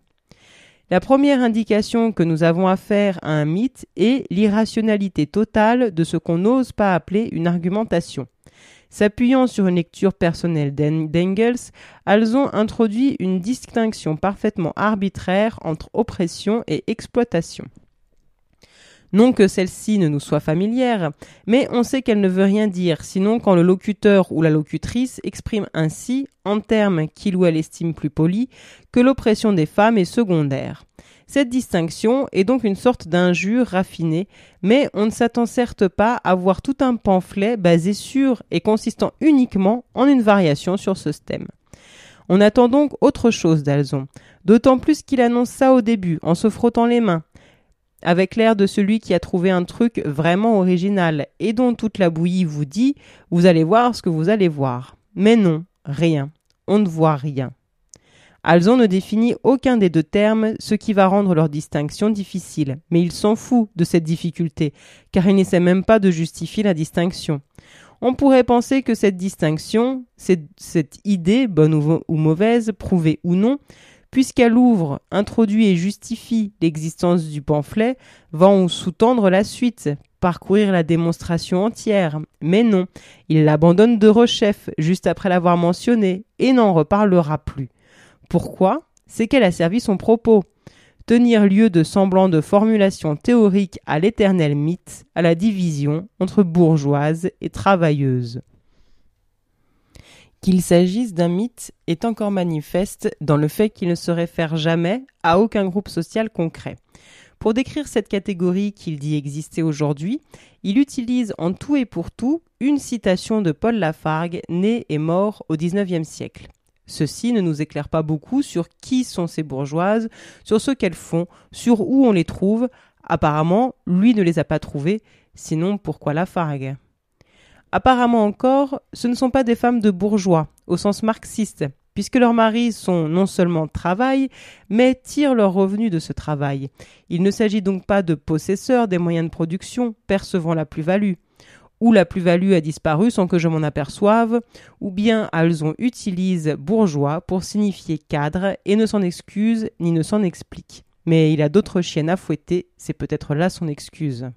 La première indication que nous avons à faire à un mythe est l'irrationalité totale de ce qu'on n'ose pas appeler une argumentation. S'appuyant sur une lecture personnelle d'Engels, Alzon introduit une distinction parfaitement arbitraire entre oppression et exploitation. Non que celle-ci ne nous soit familière, mais on sait qu'elle ne veut rien dire, sinon quand le locuteur ou la locutrice exprime ainsi, en termes qu'il ou elle estime plus polis, que l'oppression des femmes est secondaire. Cette distinction est donc une sorte d'injure raffinée, mais on ne s'attend certes pas à voir tout un pamphlet basé sur et consistant uniquement en une variation sur ce thème. On attend donc autre chose d'Alzon, d'autant plus qu'il annonce ça au début, en se frottant les mains, avec l'air de celui qui a trouvé un truc vraiment original et dont toute la bouillie vous dit « vous allez voir ce que vous allez voir ». Mais non, rien. On ne voit rien. Alzon ne définit aucun des deux termes, ce qui va rendre leur distinction difficile. Mais il s'en fout de cette difficulté, car il n'essaie même pas de justifier la distinction. On pourrait penser que cette distinction, cette idée, bonne ou mauvaise, prouvée ou non, puisqu'elle ouvre, introduit et justifie l'existence du pamphlet, va en sous-tendre la suite, parcourir la démonstration entière. Mais non, il l'abandonne de rechef, juste après l'avoir mentionné, et n'en reparlera plus. Pourquoi ? C'est qu'elle a servi son propos. Tenir lieu de semblant de formulation théorique à l'éternel mythe, à la division entre bourgeoise et travailleuse. Qu'il s'agisse d'un mythe est encore manifeste dans le fait qu'il ne se réfère jamais à aucun groupe social concret. Pour décrire cette catégorie qu'il dit exister aujourd'hui, il utilise en tout et pour tout une citation de Paul Lafargue, né et mort au XIXe siècle. Ceci ne nous éclaire pas beaucoup sur qui sont ces bourgeoises, sur ce qu'elles font, sur où on les trouve. Apparemment, lui ne les a pas trouvées, sinon pourquoi Lafargue ? Apparemment encore, ce ne sont pas des femmes de bourgeois, au sens marxiste, puisque leurs maris sont non seulement travail, mais tirent leurs revenus de ce travail. Il ne s'agit donc pas de possesseurs des moyens de production, percevant la plus-value. Ou la plus-value a disparu sans que je m'en aperçoive, ou bien Alzon utilise bourgeois pour signifier cadre et ne s'en excuse ni ne s'en explique. Mais il a d'autres chiennes à fouetter, c'est peut-être là son excuse.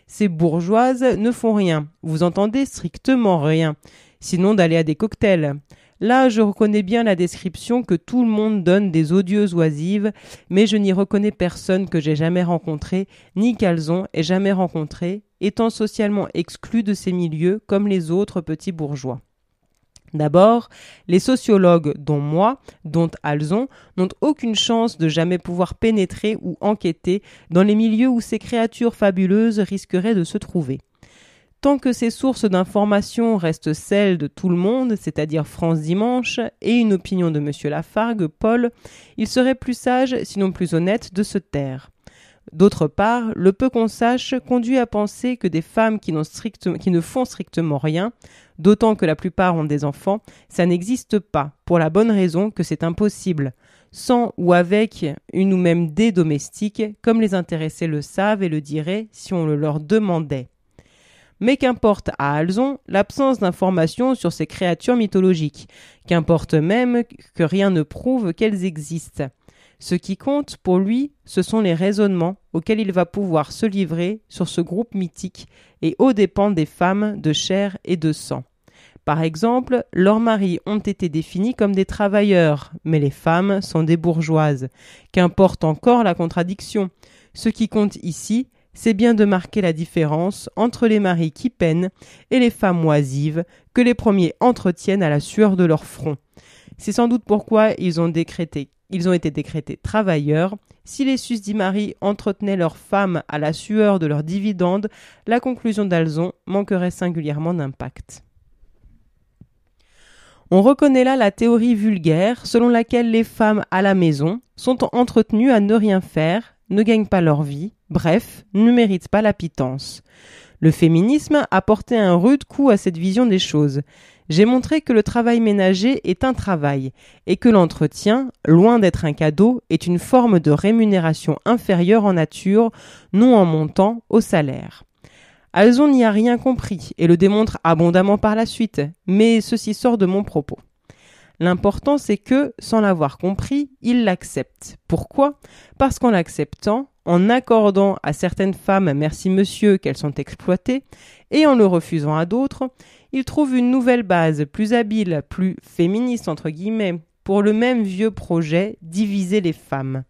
Ces bourgeoises ne font rien, vous entendez strictement rien, sinon d'aller à des cocktails. Là, je reconnais bien la description que tout le monde donne des odieuses oisives, mais je n'y reconnais personne que j'ai jamais rencontré, ni qu'Alzon ait jamais rencontré, étant socialement exclu de ces milieux comme les autres petits bourgeois. D'abord, les sociologues, dont moi, dont Alzon, n'ont aucune chance de jamais pouvoir pénétrer ou enquêter dans les milieux où ces créatures fabuleuses risqueraient de se trouver. Tant que ces sources d'information restent celles de tout le monde, c'est-à-dire France Dimanche, et une opinion de M. Lafargue, Paul, il serait plus sage, sinon plus honnête, de se taire. D'autre part, le peu qu'on sache conduit à penser que des femmes qui ne font strictement rien, d'autant que la plupart ont des enfants, ça n'existe pas, pour la bonne raison que c'est impossible, sans ou avec une ou même des domestiques, comme les intéressés le savent et le diraient si on le leur demandait. Mais qu'importe à Alzon l'absence d'informations sur ces créatures mythologiques, qu'importe même que rien ne prouve qu'elles existent. Ce qui compte pour lui, ce sont les raisonnements auxquels il va pouvoir se livrer sur ce groupe mythique et aux dépens des femmes de chair et de sang. Par exemple, leurs maris ont été définis comme des travailleurs, mais les femmes sont des bourgeoises. Qu'importe encore la contradiction. Ce qui compte ici, c'est bien de marquer la différence entre les maris qui peinent et les femmes oisives que les premiers entretiennent à la sueur de leur front. C'est sans doute pourquoi ils ont été décrétés travailleurs. Si les susdits maris entretenaient leurs femmes à la sueur de leurs dividendes, la conclusion d'Alzon manquerait singulièrement d'impact. On reconnaît là la théorie vulgaire selon laquelle les femmes à la maison sont entretenues à ne rien faire, ne gagnent pas leur vie, bref, ne méritent pas la pitance. Le féminisme a porté un rude coup à cette vision des choses. J'ai montré que le travail ménager est un travail et que l'entretien, loin d'être un cadeau, est une forme de rémunération inférieure en nature, non en montant au salaire. Alzon n'y a rien compris et le démontre abondamment par la suite, mais ceci sort de mon propos. L'important c'est que, sans l'avoir compris, il l'accepte. Pourquoi ? Parce qu'en l'acceptant, en accordant à certaines femmes merci monsieur qu'elles sont exploitées, et en le refusant à d'autres, il trouve une nouvelle base, plus habile, plus féministe entre guillemets, pour le même vieux projet, diviser les femmes.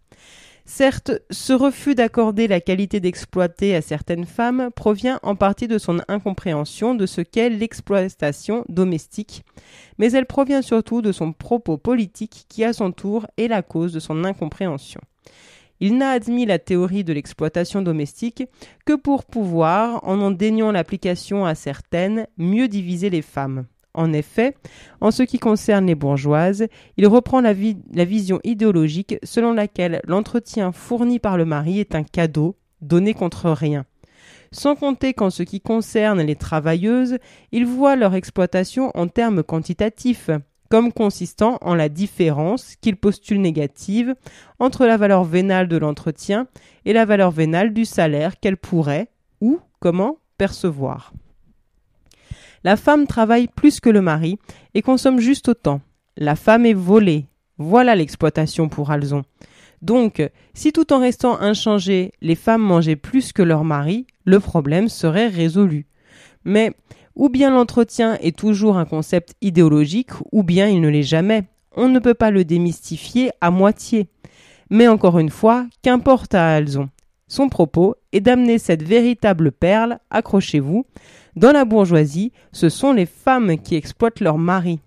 Certes, ce refus d'accorder la qualité d'exploiter à certaines femmes provient en partie de son incompréhension de ce qu'est l'exploitation domestique, mais elle provient surtout de son propos politique qui, à son tour, est la cause de son incompréhension. Il n'a admis la théorie de l'exploitation domestique que pour pouvoir, en déniant l'application à certaines, mieux diviser les femmes. En effet, en ce qui concerne les bourgeoises, il reprend la vision idéologique selon laquelle l'entretien fourni par le mari est un cadeau, donné contre rien. Sans compter qu'en ce qui concerne les travailleuses, il voit leur exploitation en termes quantitatifs, comme consistant en la différence, qu'il postule négative, entre la valeur vénale de l'entretien et la valeur vénale du salaire qu'elle pourrait, ou comment, percevoir. La femme travaille plus que le mari et consomme juste autant. La femme est volée. Voilà l'exploitation pour Alzon. Donc, si tout en restant inchangé, les femmes mangeaient plus que leur mari, le problème serait résolu. Mais, ou bien l'entretien est toujours un concept idéologique, ou bien il ne l'est jamais. On ne peut pas le démystifier à moitié. Mais encore une fois, qu'importe à Alzon. Son propos est d'amener cette véritable perle, accrochez-vous. Dans la bourgeoisie, ce sont les femmes qui exploitent leurs maris.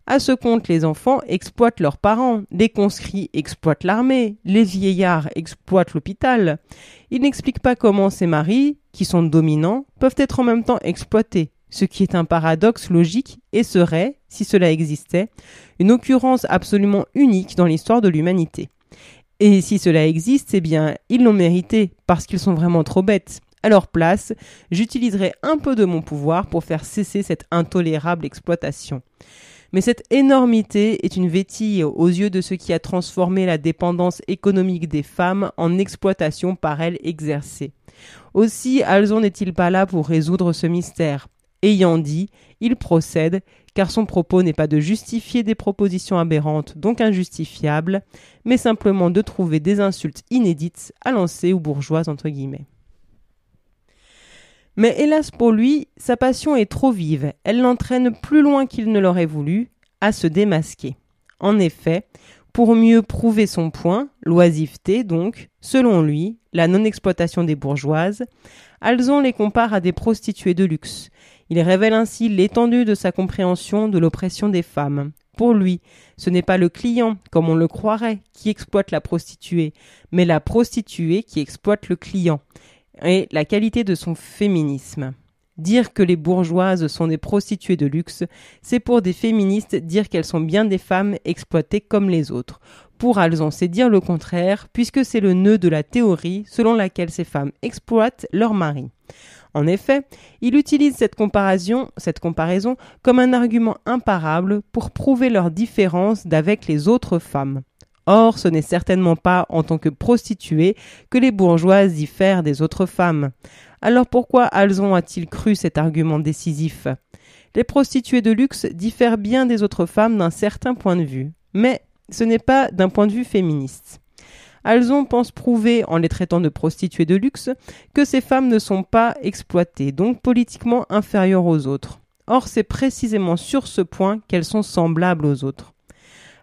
À ce compte, les enfants exploitent leurs parents, les conscrits exploitent l'armée, les vieillards exploitent l'hôpital. Il n'explique pas comment ces maris, qui sont dominants, peuvent être en même temps exploités, ce qui est un paradoxe logique et serait, si cela existait, une occurrence absolument unique dans l'histoire de l'humanité. Et si cela existe, eh bien, ils l'ont mérité, parce qu'ils sont vraiment trop bêtes. À leur place, j'utiliserai un peu de mon pouvoir pour faire cesser cette intolérable exploitation. Mais cette énormité est une vétille aux yeux de ce qui a transformé la dépendance économique des femmes en exploitation par elles exercée. Aussi, Alzon n'est-il pas là pour résoudre ce mystère ? Ayant dit, il procède, car son propos n'est pas de justifier des propositions aberrantes, donc injustifiables, mais simplement de trouver des insultes inédites à lancer aux bourgeoises entre guillemets. Mais hélas pour lui, sa passion est trop vive, elle l'entraîne plus loin qu'il ne l'aurait voulu, à se démasquer. En effet, pour mieux prouver son point, l'oisiveté donc, selon lui, la non-exploitation des bourgeoises, Alzon les compare à des prostituées de luxe. Il révèle ainsi l'étendue de sa compréhension de l'oppression des femmes. Pour lui, ce n'est pas le client, comme on le croirait, qui exploite la prostituée, mais la prostituée qui exploite le client. Et la qualité de son féminisme. Dire que les bourgeoises sont des prostituées de luxe, c'est pour des féministes dire qu'elles sont bien des femmes exploitées comme les autres. Pour Alzon, c'est dire le contraire, puisque c'est le nœud de la théorie selon laquelle ces femmes exploitent leur mari. En effet, il utilise cette comparaison comme un argument imparable pour prouver leur différence d'avec les autres femmes. Or, ce n'est certainement pas en tant que prostituées que les bourgeoises diffèrent des autres femmes. Alors pourquoi Alzon a-t-il cru cet argument décisif ? Les prostituées de luxe diffèrent bien des autres femmes d'un certain point de vue, mais ce n'est pas d'un point de vue féministe. Alzon pense prouver, en les traitant de prostituées de luxe, que ces femmes ne sont pas exploitées, donc politiquement inférieures aux autres. Or, c'est précisément sur ce point qu'elles sont semblables aux autres.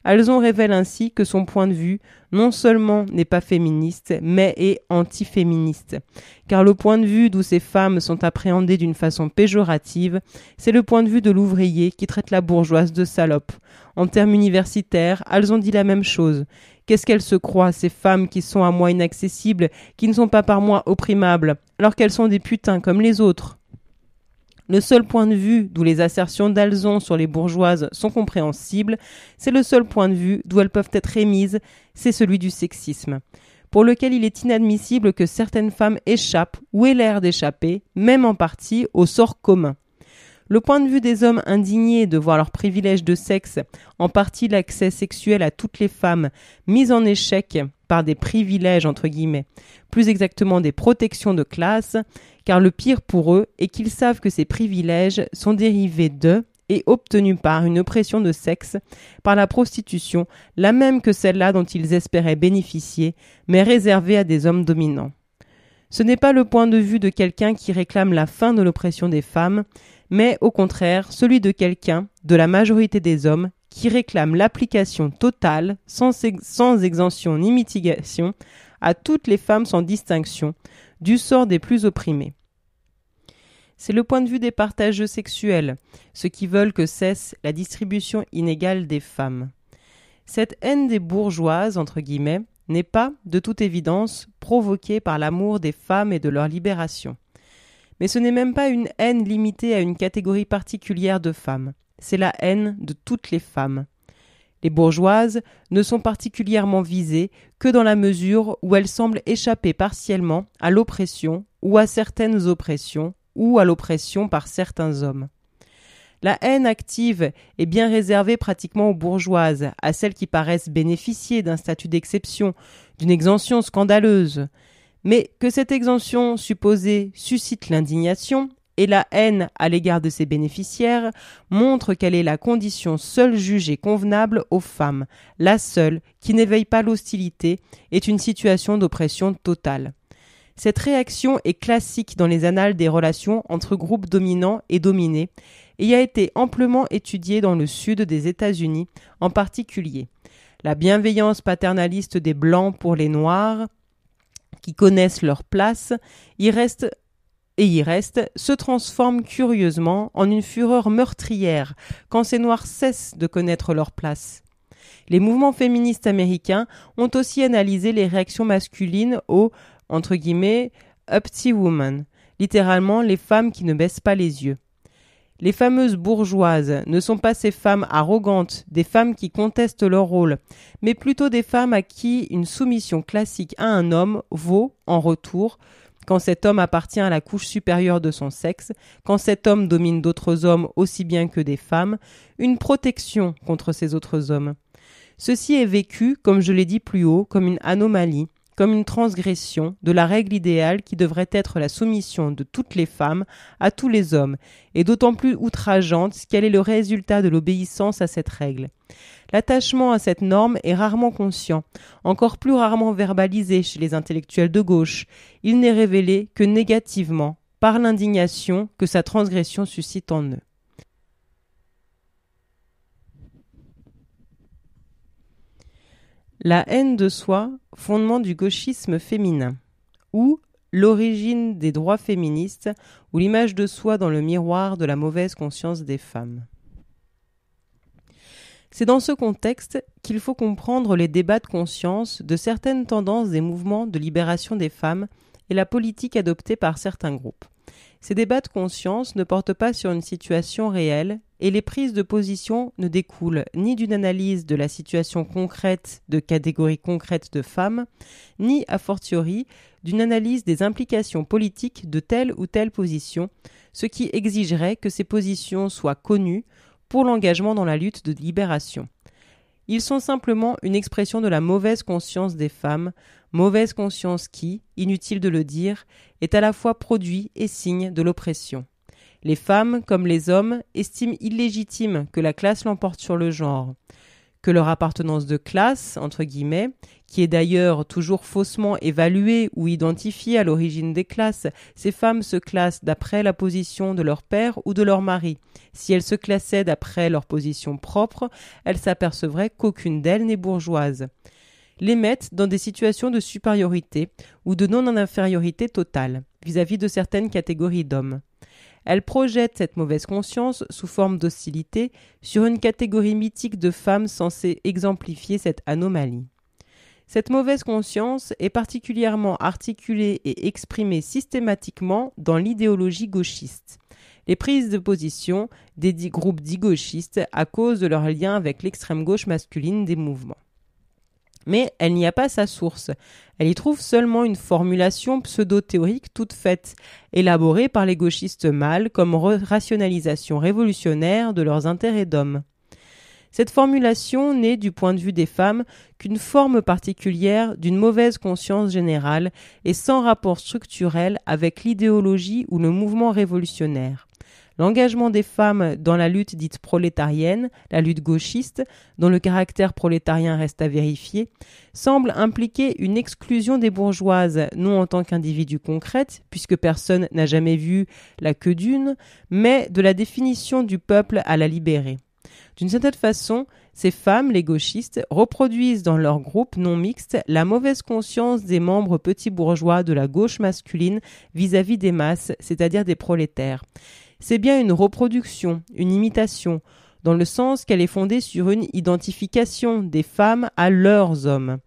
Alzon révèle ainsi que son point de vue, non seulement n'est pas féministe, mais est antiféministe. Car le point de vue d'où ces femmes sont appréhendées d'une façon péjorative, c'est le point de vue de l'ouvrier qui traite la bourgeoise de salope. En termes universitaires, Alzon dit la même chose. Qu'est-ce qu'elles se croient, ces femmes qui sont à moi inaccessibles, qui ne sont pas par moi opprimables, alors qu'elles sont des putains comme les autres ? Le seul point de vue d'où les assertions d'Alzon sur les bourgeoises sont compréhensibles, c'est le seul point de vue d'où elles peuvent être émises, c'est celui du sexisme. pour lequel il est inadmissible que certaines femmes échappent ou aient l'air d'échapper, même en partie, au sort commun. Le point de vue des hommes indignés de voir leur privilège de sexe, en partie l'accès sexuel à toutes les femmes, mis en échec par des privilèges entre guillemets, plus exactement des protections de classe, car le pire pour eux est qu'ils savent que ces privilèges sont dérivés de et obtenus par une oppression de sexe, par la prostitution, la même que celle-là dont ils espéraient bénéficier, mais réservée à des hommes dominants. Ce n'est pas le point de vue de quelqu'un qui réclame la fin de l'oppression des femmes, mais au contraire celui de quelqu'un, de la majorité des hommes, qui réclame l'application totale, sans exemption ni mitigation, à toutes les femmes sans distinction, du sort des plus opprimés. C'est le point de vue des partageux sexuels, ceux qui veulent que cesse la distribution inégale des femmes. Cette haine des bourgeoises, entre guillemets, n'est pas, de toute évidence, provoquée par l'amour des femmes et de leur libération. Mais ce n'est même pas une haine limitée à une catégorie particulière de femmes, c'est la haine de toutes les femmes. Les bourgeoises ne sont particulièrement visées que dans la mesure où elles semblent échapper partiellement à l'oppression ou à certaines oppressions, ou à l'oppression par certains hommes. La haine active est bien réservée pratiquement aux bourgeoises, à celles qui paraissent bénéficier d'un statut d'exception, d'une exemption scandaleuse. Mais que cette exemption supposée suscite l'indignation et la haine à l'égard de ses bénéficiaires montre qu'elle est la condition seule jugée convenable aux femmes, la seule qui n'éveille pas l'hostilité, est une situation d'oppression totale. Cette réaction est classique dans les annales des relations entre groupes dominants et dominés et a été amplement étudiée dans le sud des États-Unis en particulier. La bienveillance paternaliste des Blancs pour les Noirs, qui connaissent leur place, y restent, se transforme curieusement en une fureur meurtrière quand ces Noirs cessent de connaître leur place. Les mouvements féministes américains ont aussi analysé les réactions masculines aux entre guillemets, uppity women, littéralement les femmes qui ne baissent pas les yeux. Les fameuses bourgeoises ne sont pas ces femmes arrogantes, des femmes qui contestent leur rôle, mais plutôt des femmes à qui une soumission classique à un homme vaut, en retour, quand cet homme appartient à la couche supérieure de son sexe, quand cet homme domine d'autres hommes aussi bien que des femmes, une protection contre ces autres hommes. Ceci est vécu, comme je l'ai dit plus haut, comme une anomalie, comme une transgression de la règle idéale qui devrait être la soumission de toutes les femmes à tous les hommes, et d'autant plus outrageante qu'elle est le résultat de l'obéissance à cette règle. L'attachement à cette norme est rarement conscient, encore plus rarement verbalisé chez les intellectuels de gauche. Il n'est révélé que négativement, par l'indignation que sa transgression suscite en eux. La haine de soi, fondement du gauchisme féminin, ou l'origine des droits féministes, ou l'image de soi dans le miroir de la mauvaise conscience des femmes. C'est dans ce contexte qu'il faut comprendre les débats de conscience de certaines tendances des mouvements de libération des femmes et la politique adoptée par certains groupes. Ces débats de conscience ne portent pas sur une situation réelle et les prises de position ne découlent ni d'une analyse de la situation concrète de catégories concrètes de femmes, ni, a fortiori, d'une analyse des implications politiques de telle ou telle position, ce qui exigerait que ces positions soient connues pour l'engagement dans la lutte de libération. Ils sont simplement une expression de la mauvaise conscience des femmes, mauvaise conscience qui, inutile de le dire, est à la fois produit et signe de l'oppression. Les femmes, comme les hommes, estiment illégitime que la classe l'emporte sur le genre, que leur appartenance de classe, entre guillemets, qui est d'ailleurs toujours faussement évaluée ou identifiée à l'origine des classes, ces femmes se classent d'après la position de leur père ou de leur mari. Si elles se classaient d'après leur position propre, elles s'apercevraient qu'aucune d'elles n'est bourgeoise. Les mettent dans des situations de supériorité ou de non-infériorité totale vis-à-vis de certaines catégories d'hommes. Elles projettent cette mauvaise conscience sous forme d'hostilité sur une catégorie mythique de femmes censée exemplifier cette anomalie. Cette mauvaise conscience est particulièrement articulée et exprimée systématiquement dans l'idéologie gauchiste. Les prises de position des groupes dits gauchistes à cause de leur lien avec l'extrême gauche masculine des mouvements. Mais elle n'y a pas sa source. Elle y trouve seulement une formulation pseudo-théorique toute faite, élaborée par les gauchistes mâles comme rationalisation révolutionnaire de leurs intérêts d'hommes. Cette formulation n'est, du point de vue des femmes, qu'une forme particulière d'une mauvaise conscience générale et sans rapport structurel avec l'idéologie ou le mouvement révolutionnaire. L'engagement des femmes dans la lutte dite prolétarienne, la lutte gauchiste, dont le caractère prolétarien reste à vérifier, semble impliquer une exclusion des bourgeoises, non en tant qu'individus concrètes, puisque personne n'a jamais vu la queue d'une, mais de la définition du peuple à la libérer. D'une certaine façon, ces femmes, les gauchistes, reproduisent dans leur groupe non mixte la mauvaise conscience des membres petits bourgeois de la gauche masculine vis-à-vis des masses, c'est-à-dire des prolétaires. C'est bien une reproduction, une imitation, dans le sens qu'elle est fondée sur une identification des femmes à leurs hommes.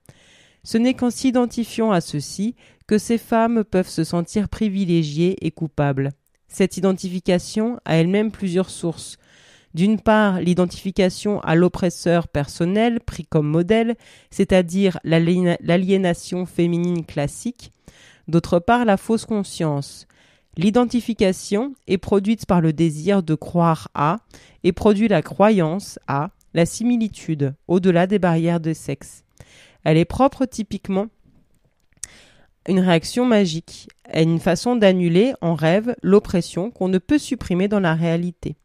Ce n'est qu'en s'identifiant à ceux-ci que ces femmes peuvent se sentir privilégiées et coupables. Cette identification a elle-même plusieurs sources. D'une part, l'identification à l'oppresseur personnel pris comme modèle, c'est-à-dire l'aliénation féminine classique. D'autre part, la fausse conscience. L'identification est produite par le désir de croire à et produit la croyance à la similitude au-delà des barrières de sexe. Elle est propre typiquement une réaction magique, une façon d'annuler en rêve l'oppression qu'on ne peut supprimer dans la réalité.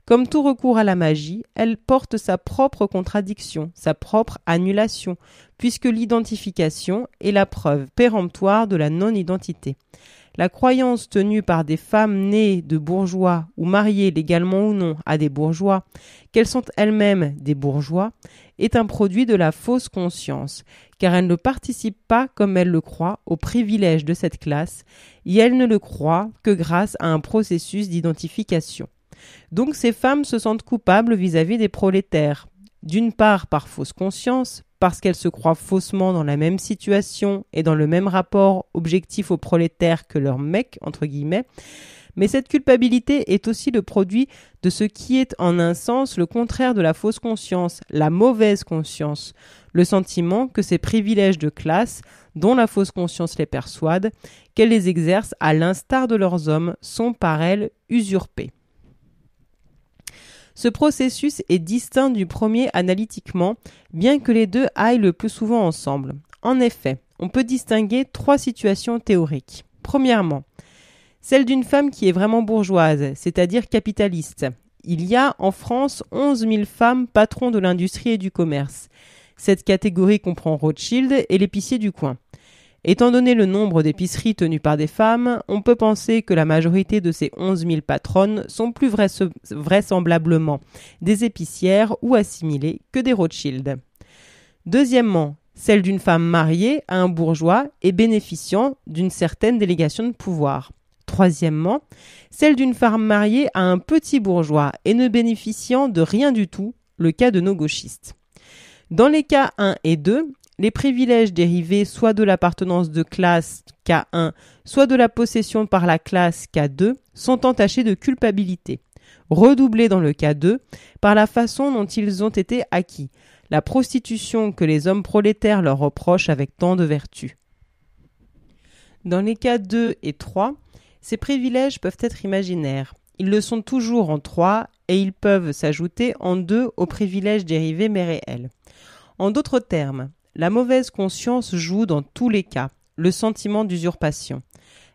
Comme tout recours à la magie, elle porte sa propre contradiction, sa propre annulation, puisque l'identification est la preuve péremptoire de la non-identité. La croyance tenue par des femmes nées de bourgeois ou mariées légalement ou non à des bourgeois, qu'elles sont elles-mêmes des bourgeois, est un produit de la fausse conscience, car elles ne participent pas, comme elles le croient, au privilège de cette classe, et elles ne le croient que grâce à un processus d'identification. Donc ces femmes se sentent coupables vis-à-vis des prolétaires, d'une part par fausse conscience, parce qu'elles se croient faussement dans la même situation et dans le même rapport objectif aux prolétaires que leurs mecs, entre guillemets, mais cette culpabilité est aussi le produit de ce qui est en un sens le contraire de la fausse conscience, la mauvaise conscience, le sentiment que ces privilèges de classe, dont la fausse conscience les persuade, qu'elles les exercent à l'instar de leurs hommes, sont par elles usurpés. Ce processus est distinct du premier analytiquement, bien que les deux aillent le plus souvent ensemble. En effet, on peut distinguer trois situations théoriques. Premièrement, celle d'une femme qui est vraiment bourgeoise, c'est-à-dire capitaliste. Il y a en France 11 000 femmes patrons de l'industrie et du commerce. Cette catégorie comprend Rothschild et l'épicier du coin. Étant donné le nombre d'épiceries tenues par des femmes, on peut penser que la majorité de ces 11 000 patronnes sont plus vraisemblablement des épicières ou assimilées que des Rothschild. Deuxièmement, celle d'une femme mariée à un bourgeois et bénéficiant d'une certaine délégation de pouvoir. Troisièmement, celle d'une femme mariée à un petit bourgeois et ne bénéficiant de rien du tout, le cas de nos gauchistes. Dans les cas 1 et 2, les privilèges dérivés soit de l'appartenance de classe K1, soit de la possession par la classe K2 sont entachés de culpabilité, redoublés dans le cas 2 par la façon dont ils ont été acquis, la prostitution que les hommes prolétaires leur reprochent avec tant de vertu. Dans les cas 2 et 3, ces privilèges peuvent être imaginaires. Ils le sont toujours en 3 et ils peuvent s'ajouter en 2 aux privilèges dérivés mais réels. En d'autres termes, la mauvaise conscience joue dans tous les cas le sentiment d'usurpation.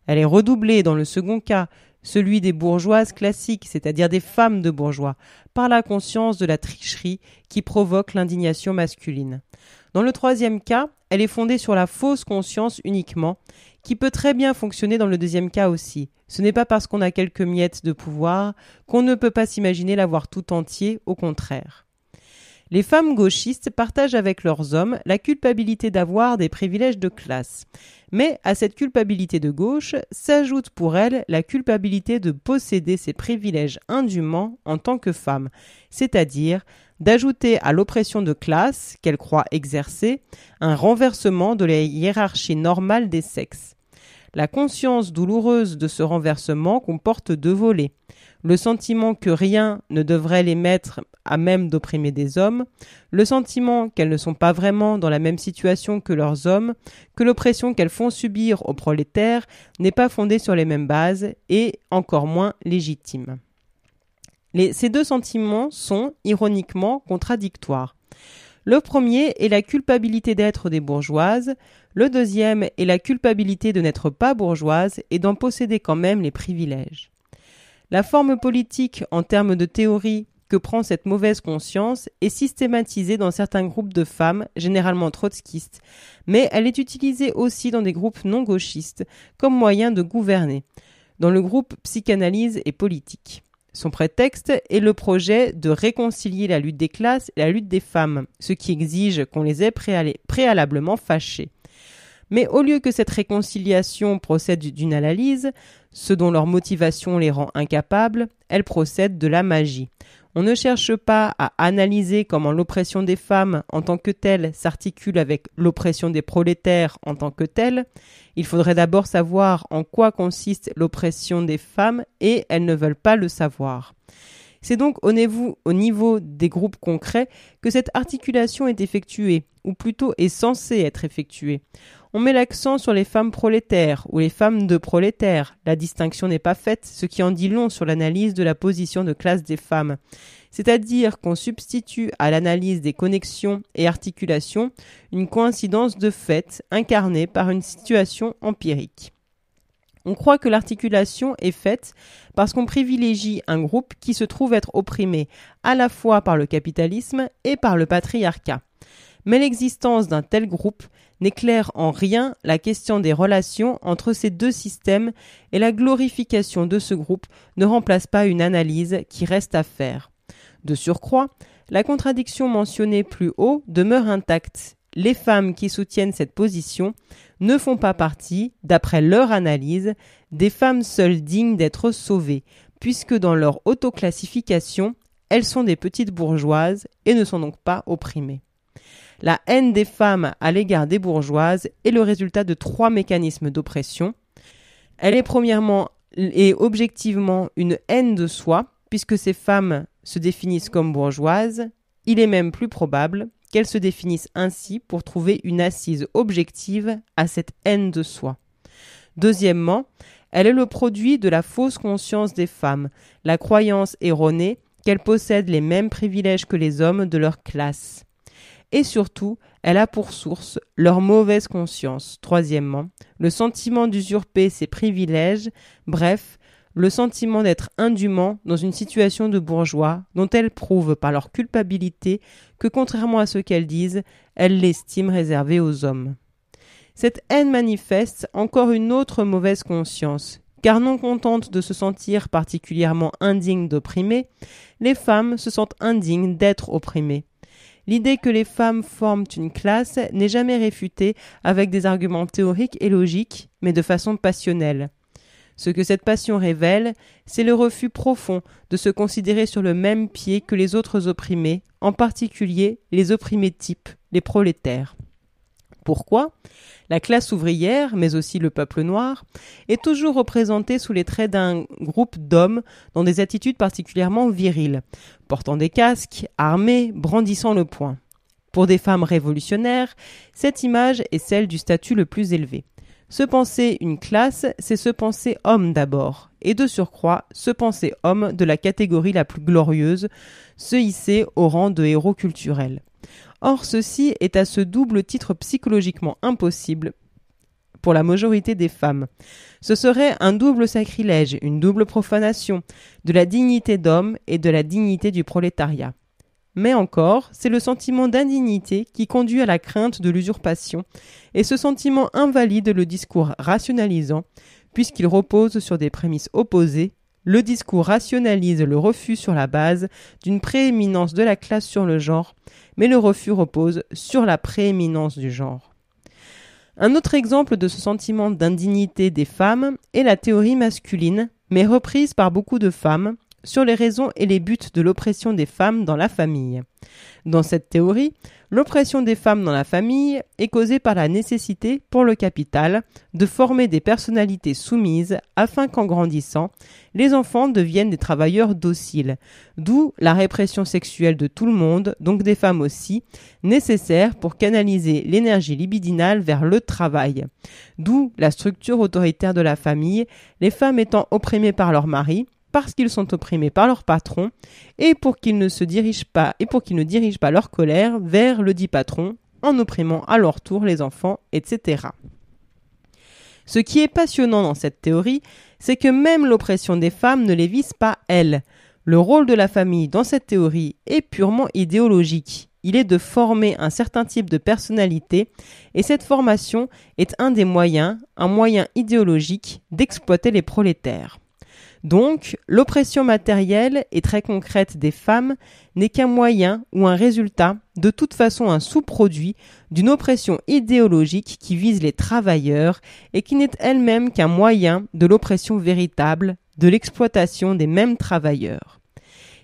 Elle est redoublée dans le second cas, celui des bourgeoises classiques, c'est-à-dire des femmes de bourgeois, par la conscience de la tricherie qui provoque l'indignation masculine. Dans le troisième cas, elle est fondée sur la fausse conscience uniquement, qui peut très bien fonctionner dans le deuxième cas aussi. Ce n'est pas parce qu'on a quelques miettes de pouvoir qu'on ne peut pas s'imaginer l'avoir tout entier, au contraire. Les femmes gauchistes partagent avec leurs hommes la culpabilité d'avoir des privilèges de classe. Mais à cette culpabilité de gauche s'ajoute pour elles la culpabilité de posséder ces privilèges indûment en tant que femmes, c'est-à-dire d'ajouter à l'oppression de classe qu'elles croient exercer un renversement de la hiérarchie normale des sexes. La conscience douloureuse de ce renversement comporte deux volets. Le sentiment que rien ne devrait les mettre à même d'opprimer des hommes, le sentiment qu'elles ne sont pas vraiment dans la même situation que leurs hommes, que l'oppression qu'elles font subir aux prolétaires n'est pas fondée sur les mêmes bases et encore moins légitime. Ces deux sentiments sont, ironiquement, contradictoires. Le premier est la culpabilité d'être des bourgeoises, le deuxième est la culpabilité de n'être pas bourgeoise et d'en posséder quand même les privilèges. La forme politique en termes de théorie que prend cette mauvaise conscience est systématisée dans certains groupes de femmes, généralement trotskistes, mais elle est utilisée aussi dans des groupes non gauchistes comme moyen de gouverner, dans le groupe psychanalyse et politique. Son prétexte est le projet de réconcilier la lutte des classes et la lutte des femmes, ce qui exige qu'on les ait préalablement fâchées. Mais au lieu que cette réconciliation procède d'une analyse, ce dont leur motivation les rend incapables, elle procède de la magie. On ne cherche pas à analyser comment l'oppression des femmes en tant que telle s'articule avec l'oppression des prolétaires en tant que telle. Il faudrait d'abord savoir en quoi consiste l'oppression des femmes et elles ne veulent pas le savoir. C'est donc au niveau des groupes concrets que cette articulation est effectuée, ou plutôt est censée être effectuée. On met l'accent sur les femmes prolétaires ou les femmes de prolétaires. La distinction n'est pas faite, ce qui en dit long sur l'analyse de la position de classe des femmes. C'est-à-dire qu'on substitue à l'analyse des connexions et articulations une coïncidence de fait incarnée par une situation empirique. On croit que l'articulation est faite parce qu'on privilégie un groupe qui se trouve être opprimé à la fois par le capitalisme et par le patriarcat. Mais l'existence d'un tel groupe n'éclaire en rien la question des relations entre ces deux systèmes et la glorification de ce groupe ne remplace pas une analyse qui reste à faire. De surcroît, la contradiction mentionnée plus haut demeure intacte. Les femmes qui soutiennent cette position ne font pas partie, d'après leur analyse, des femmes seules dignes d'être sauvées, puisque dans leur autoclassification, elles sont des petites bourgeoises et ne sont donc pas opprimées. La haine des femmes à l'égard des bourgeoises est le résultat de trois mécanismes d'oppression. Elle est premièrement et objectivement une haine de soi, puisque ces femmes se définissent comme bourgeoises. Il est même plus probable qu'elles se définissent ainsi pour trouver une assise objective à cette haine de soi. Deuxièmement, elle est le produit de la fausse conscience des femmes, la croyance erronée qu'elles possèdent les mêmes privilèges que les hommes de leur classe. Et surtout, elle a pour source leur mauvaise conscience. Troisièmement, le sentiment d'usurper ses privilèges, bref, le sentiment d'être indûment dans une situation de bourgeois dont elles prouvent par leur culpabilité que, contrairement à ce qu'elles disent, elles l'estiment réservée aux hommes. Cette haine manifeste encore une autre mauvaise conscience, car non contentes de se sentir particulièrement indignes d'opprimer, les femmes se sentent indignes d'être opprimées. L'idée que les femmes forment une classe n'est jamais réfutée avec des arguments théoriques et logiques, mais de façon passionnelle. Ce que cette passion révèle, c'est le refus profond de se considérer sur le même pied que les autres opprimés, en particulier les opprimés types, les prolétaires. Pourquoi ? La classe ouvrière, mais aussi le peuple noir, est toujours représentée sous les traits d'un groupe d'hommes dans des attitudes particulièrement viriles, portant des casques, armés, brandissant le poing. Pour des femmes révolutionnaires, cette image est celle du statut le plus élevé. Se penser une classe, c'est se penser homme d'abord, et de surcroît, se penser homme de la catégorie la plus glorieuse, se hisser au rang de héros culturels. Or, ceci est à ce double titre psychologiquement impossible pour la majorité des femmes. Ce serait un double sacrilège, une double profanation de la dignité d'homme et de la dignité du prolétariat. Mais encore, c'est le sentiment d'indignité qui conduit à la crainte de l'usurpation, et ce sentiment invalide le discours rationalisant, puisqu'il repose sur des prémices opposées. Le discours rationalise le refus sur la base d'une prééminence de la classe sur le genre, mais le refus repose sur la prééminence du genre. Un autre exemple de ce sentiment d'indignité des femmes est la théorie masculine, mais reprise par beaucoup de femmes, sur les raisons et les buts de l'oppression des femmes dans la famille. Dans cette théorie, l'oppression des femmes dans la famille est causée par la nécessité pour le capital de former des personnalités soumises afin qu'en grandissant, les enfants deviennent des travailleurs dociles, d'où la répression sexuelle de tout le monde, donc des femmes aussi, nécessaire pour canaliser l'énergie libidinale vers le travail. D'où la structure autoritaire de la famille, les femmes étant opprimées par leur mari, parce qu'ils sont opprimés par leur patron et pour qu'ils ne dirigent pas leur colère vers le dit patron en opprimant à leur tour les enfants, etc. Ce qui est passionnant dans cette théorie, c'est que même l'oppression des femmes ne les vise pas elles. Le rôle de la famille dans cette théorie est purement idéologique. Il est de former un certain type de personnalité et cette formation est un moyen idéologique d'exploiter les prolétaires. Donc, l'oppression matérielle et très concrète des femmes n'est qu'un moyen ou un résultat, de toute façon un sous-produit, d'une oppression idéologique qui vise les travailleurs et qui n'est elle-même qu'un moyen de l'oppression véritable, de l'exploitation des mêmes travailleurs.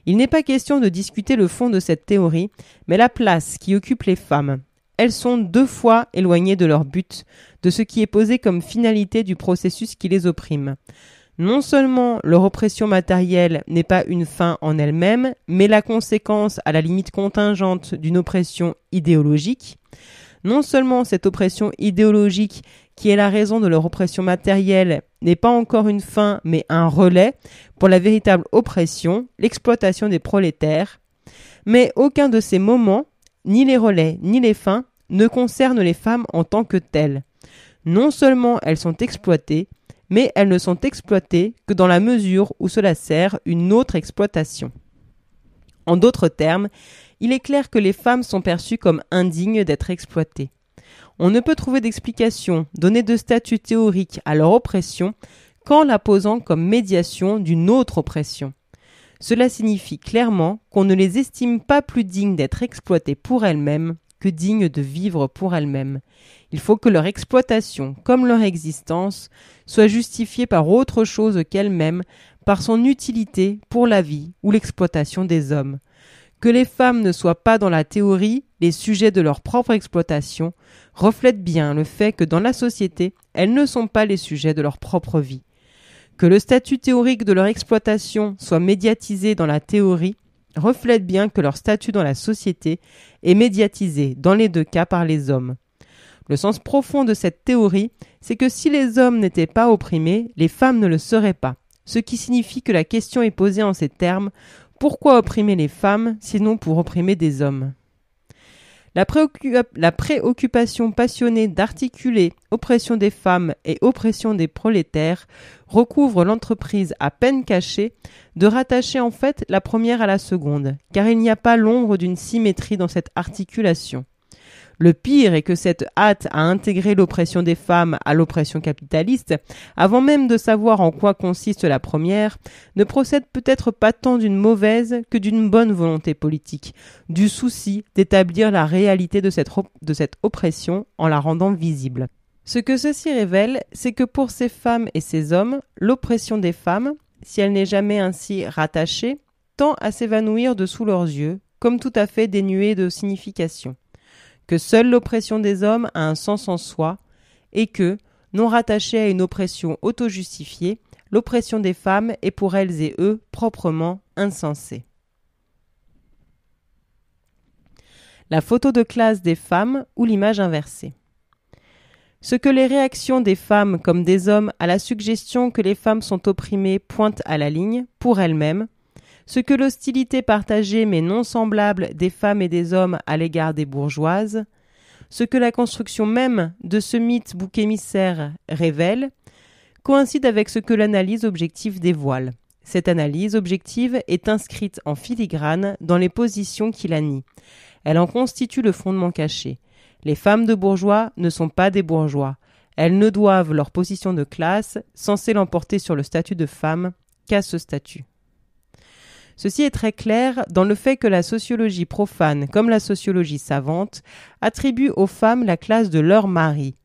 Il n'est pas question de discuter le fond de cette théorie, mais la place qui occupent les femmes. Elles sont deux fois éloignées de leur but, de ce qui est posé comme finalité du processus qui les opprime. Non seulement leur oppression matérielle n'est pas une fin en elle-même, mais la conséquence à la limite contingente d'une oppression idéologique. Non seulement cette oppression idéologique, qui est la raison de leur oppression matérielle, n'est pas encore une fin, mais un relais pour la véritable oppression, l'exploitation des prolétaires. Mais aucun de ces moments, ni les relais, ni les fins, ne concernent les femmes en tant que telles. Non seulement elles sont exploitées, mais elles ne sont exploitées que dans la mesure où cela sert une autre exploitation. En d'autres termes, il est clair que les femmes sont perçues comme indignes d'être exploitées. On ne peut trouver d'explication donnée de statut théorique à leur oppression qu'en la posant comme médiation d'une autre oppression. Cela signifie clairement qu'on ne les estime pas plus dignes d'être exploitées pour elles-mêmes que dignes de vivre pour elles-mêmes. Il faut que leur exploitation, comme leur existence, soit justifiée par autre chose qu'elles-mêmes, par son utilité pour la vie ou l'exploitation des hommes. Que les femmes ne soient pas dans la théorie les sujets de leur propre exploitation reflète bien le fait que dans la société, elles ne sont pas les sujets de leur propre vie. Que le statut théorique de leur exploitation soit médiatisé dans la théorie reflète bien que leur statut dans la société est médiatisé dans les deux cas par les hommes. Le sens profond de cette théorie, c'est que si les hommes n'étaient pas opprimés, les femmes ne le seraient pas. Ce qui signifie que la question est posée en ces termes: pourquoi opprimer les femmes, sinon pour opprimer des hommes ? La préoccupation passionnée d'articuler oppression des femmes et oppression des prolétaires recouvre l'entreprise à peine cachée de rattacher en fait la première à la seconde, car il n'y a pas l'ombre d'une symétrie dans cette articulation. Le pire est que cette hâte à intégrer l'oppression des femmes à l'oppression capitaliste, avant même de savoir en quoi consiste la première, ne procède peut-être pas tant d'une mauvaise que d'une bonne volonté politique, du souci d'établir la réalité de cette oppression en la rendant visible. Ce que ceci révèle, c'est que pour ces femmes et ces hommes, l'oppression des femmes, si elle n'est jamais ainsi rattachée, tend à s'évanouir de sous leurs yeux, comme tout à fait dénuée de signification. Que seule l'oppression des hommes a un sens en soi, et que, non rattachée à une oppression auto-justifiée, l'oppression des femmes est pour elles et eux proprement insensée. La photo de classe des femmes ou l'image inversée. Ce que les réactions des femmes comme des hommes à la suggestion que les femmes sont opprimées pointent à la ligne, pour elles-mêmes, ce que l'hostilité partagée mais non semblable des femmes et des hommes à l'égard des bourgeoises, ce que la construction même de ce mythe bouc émissaire révèle, coïncide avec ce que l'analyse objective dévoile. Cette analyse objective est inscrite en filigrane dans les positions qui la nient. Elle en constitue le fondement caché. Les femmes de bourgeois ne sont pas des bourgeois. Elles ne doivent leur position de classe, censée l'emporter sur le statut de femme, qu'à ce statut. Ceci est très clair dans le fait que la sociologie profane comme la sociologie savante attribuent aux femmes la classe de leur mari.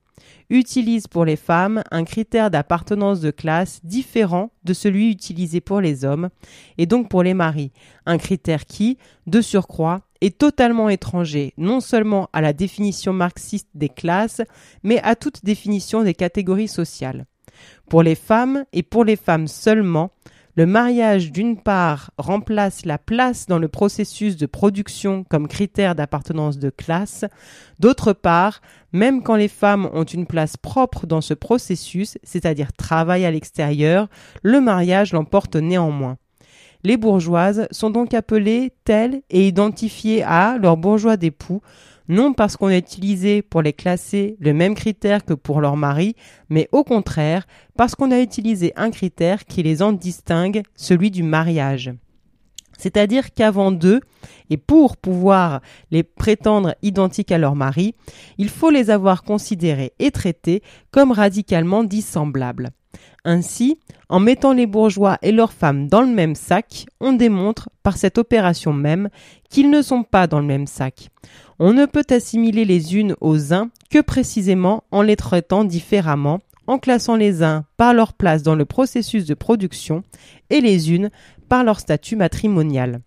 utilise pour les femmes un critère d'appartenance de classe différent de celui utilisé pour les hommes, et donc pour les maris, un critère qui, de surcroît, est totalement étranger non seulement à la définition marxiste des classes, mais à toute définition des catégories sociales. Pour les femmes, et pour les femmes seulement, le mariage d'une part remplace la place dans le processus de production comme critère d'appartenance de classe, d'autre part, même quand les femmes ont une place propre dans ce processus, c'est-à-dire travail à l'extérieur, le mariage l'emporte néanmoins. Les bourgeoises sont donc appelées telles et identifiées à leurs bourgeois d'époux, non parce qu'on a utilisé pour les classer le même critère que pour leur mari, mais au contraire parce qu'on a utilisé un critère qui les en distingue, celui du mariage. C'est-à-dire qu'avant d'eux, et pour pouvoir les prétendre identiques à leur mari, il faut les avoir considérés et traités comme radicalement dissemblables. Ainsi, en mettant les bourgeois et leurs femmes dans le même sac, on démontre, par cette opération même, qu'ils ne sont pas dans le même sac. On ne peut assimiler les unes aux uns que précisément en les traitant différemment, en classant les uns par leur place dans le processus de production et les unes par leur statut matrimonial.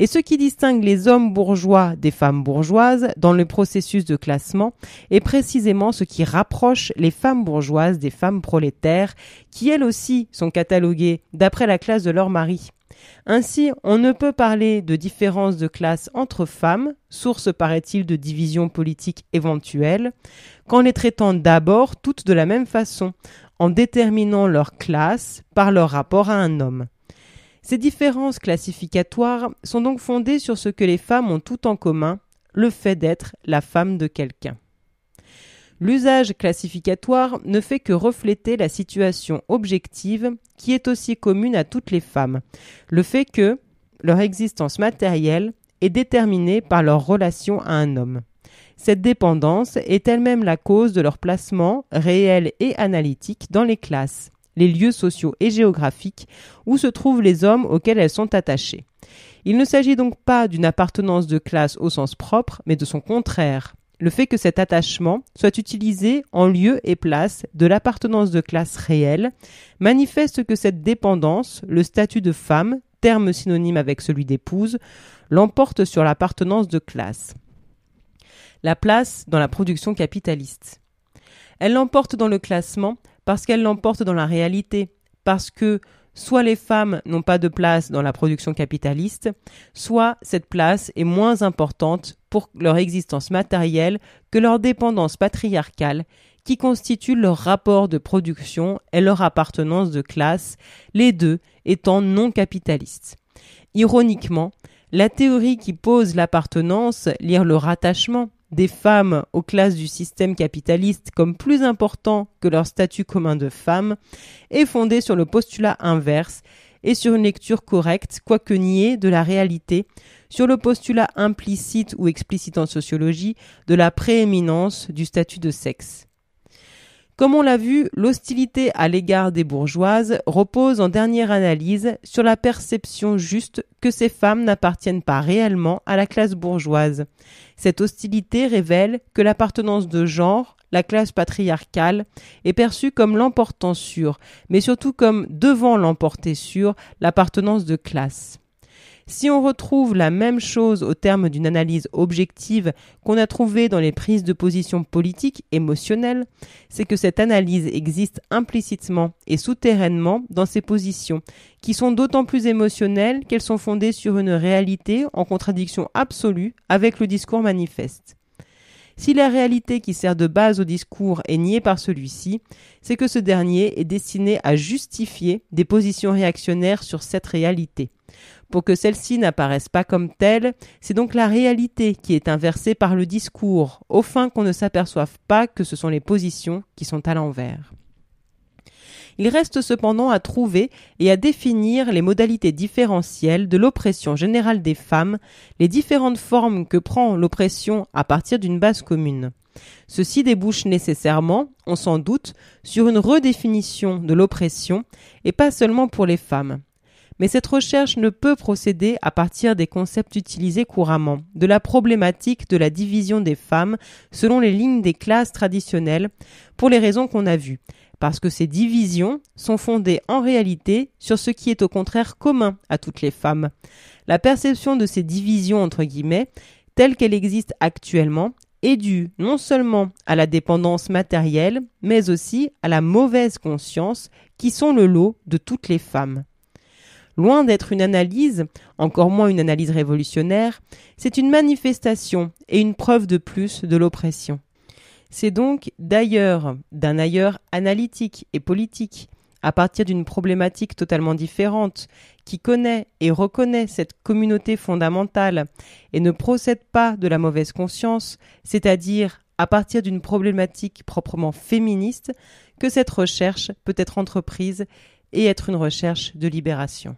Et ce qui distingue les hommes bourgeois des femmes bourgeoises dans le processus de classement est précisément ce qui rapproche les femmes bourgeoises des femmes prolétaires, qui elles aussi sont cataloguées d'après la classe de leur mari. Ainsi, on ne peut parler de différence de classe entre femmes, source paraît-il de division politique éventuelle, qu'en les traitant d'abord toutes de la même façon, en déterminant leur classe par leur rapport à un homme. Ces différences classificatoires sont donc fondées sur ce que les femmes ont tout en commun, le fait d'être la femme de quelqu'un. L'usage classificatoire ne fait que refléter la situation objective qui est aussi commune à toutes les femmes, le fait que leur existence matérielle est déterminée par leur relation à un homme. Cette dépendance est elle-même la cause de leur placement réel et analytique dans les classes, les lieux sociaux et géographiques où se trouvent les hommes auxquels elles sont attachées. Il ne s'agit donc pas d'une appartenance de classe au sens propre, mais de son contraire. Le fait que cet attachement soit utilisé en lieu et place de l'appartenance de classe réelle manifeste que cette dépendance, le statut de femme, terme synonyme avec celui d'épouse, l'emporte sur l'appartenance de classe. La place dans la production capitaliste. Elle l'emporte dans le classement parce qu'elle l'emporte dans la réalité, parce que soit les femmes n'ont pas de place dans la production capitaliste, soit cette place est moins importante pour leur existence matérielle que leur dépendance patriarcale qui constitue leur rapport de production et leur appartenance de classe, les deux étant non capitalistes. Ironiquement, la théorie qui pose l'appartenance, lire le rattachement des femmes aux classes du système capitaliste comme plus important que leur statut commun de femmes, est fondée sur le postulat inverse et sur une lecture correcte, quoique niée, de la réalité, sur le postulat implicite ou explicite en sociologie de la prééminence du statut de sexe. Comme on l'a vu, l'hostilité à l'égard des bourgeoises repose en dernière analyse sur la perception juste que ces femmes n'appartiennent pas réellement à la classe bourgeoise. Cette hostilité révèle que l'appartenance de genre, la classe patriarcale, est perçue comme l'emportant sur, mais surtout comme devant l'emporter sur, l'appartenance de classe. Si on retrouve la même chose au terme d'une analyse objective qu'on a trouvée dans les prises de position politiques émotionnelles, c'est que cette analyse existe implicitement et souterrainement dans ces positions, qui sont d'autant plus émotionnelles qu'elles sont fondées sur une réalité en contradiction absolue avec le discours manifeste. Si la réalité qui sert de base au discours est niée par celui-ci, c'est que ce dernier est destiné à justifier des positions réactionnaires sur cette réalité. Pour que celle-ci n'apparaisse pas comme telle, c'est donc la réalité qui est inversée par le discours, au fin qu'on ne s'aperçoive pas que ce sont les positions qui sont à l'envers. Il reste cependant à trouver et à définir les modalités différentielles de l'oppression générale des femmes, les différentes formes que prend l'oppression à partir d'une base commune. Ceci débouche nécessairement, on s'en doute, sur une redéfinition de l'oppression, et pas seulement pour les femmes. Mais cette recherche ne peut procéder à partir des concepts utilisés couramment, de la problématique de la division des femmes selon les lignes des classes traditionnelles, pour les raisons qu'on a vues, parce que ces divisions sont fondées en réalité sur ce qui est au contraire commun à toutes les femmes. La perception de ces divisions entre guillemets, telle qu'elle existe actuellement, est due non seulement à la dépendance matérielle, mais aussi à la mauvaise conscience qui sont le lot de toutes les femmes. Loin d'être une analyse, encore moins une analyse révolutionnaire, c'est une manifestation et une preuve de plus de l'oppression. C'est donc d'un ailleurs analytique et politique, à partir d'une problématique totalement différente, qui connaît et reconnaît cette communauté fondamentale et ne procède pas de la mauvaise conscience, c'est-à-dire à partir d'une problématique proprement féministe, que cette recherche peut être entreprise et être une recherche de libération.